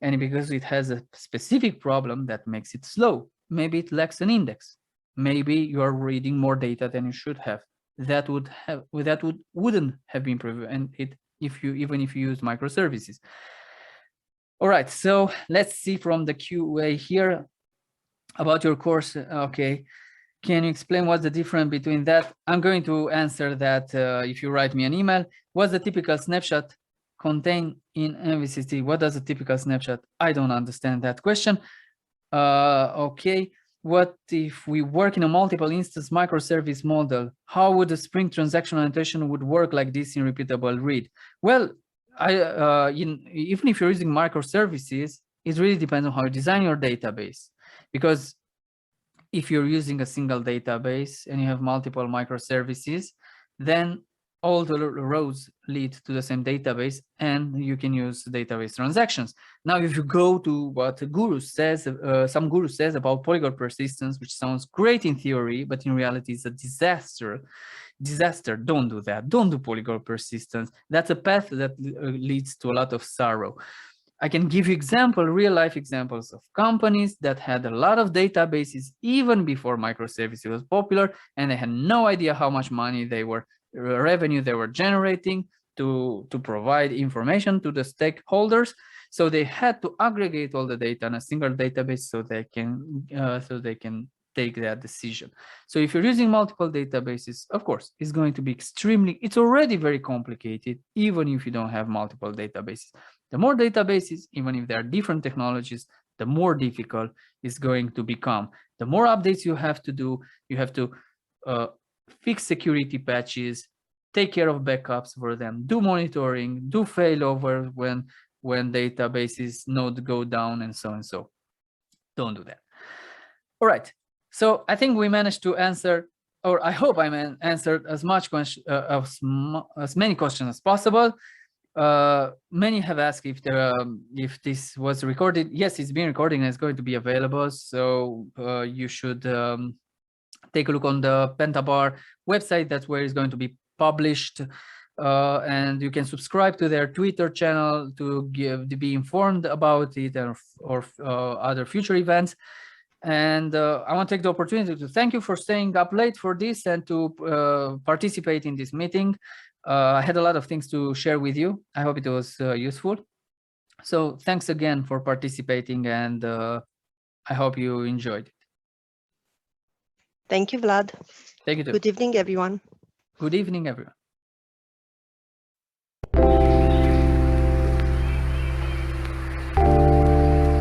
and because it has a specific problem that makes it slow. Maybe it lacks an index. Maybe you are reading more data than you should have. That wouldn't have been prevented even if you used microservices. All right, so let's see from the QA here about your course. Okay. Can you explain what's the difference between that? I'm going to answer that if you write me an email. What's the typical snapshot contained in MVCT? What does a typical snapshot? I don't understand that question. Okay. What if we work in a multiple instance microservice model? How would the Spring transaction orientation would work like this in repeatable read? Well, even if you're using microservices, it really depends on how you design your database. Because if you're using a single database and you have multiple microservices, then all the rows lead to the same database and you can use database transactions. Now, if you go to what some guru says about polygon persistence, which sounds great in theory, but in reality it's a disaster. Don't do that. Don't do polygon persistence. That's a path that leads to a lot of sorrow. I can give you real life examples of companies that had a lot of databases even before microservices was popular, and they had no idea how much money revenue they were generating to provide information to the stakeholders. So they had to aggregate all the data in a single database so they can take that decision. So if you're using multiple databases, of course, it's going to be it's already very complicated, even if you don't have multiple databases. The more databases, even if there are different technologies, the more difficult it's going to become. The more updates you have to do, you have to fix security patches, take care of backups for them, do monitoring, do failover when databases node go down, and so and so. Don't do that. All right. So I think we managed to answer, or I hope I answered as many questions as possible. Many have asked if this was recorded. Yes, it's been recorded and it's going to be available. So you should take a look on the PentaBAR website. That's where it's going to be published. And you can subscribe to their Twitter channel to be informed about it or other future events. And I want to take the opportunity to thank you for staying up late for this and to participate in this meeting. I had a lot of things to share with you. I hope it was useful. So thanks again for participating, and I hope you enjoyed it. Thank you, Vlad. Thank you too. Good evening, everyone. Good evening, everyone.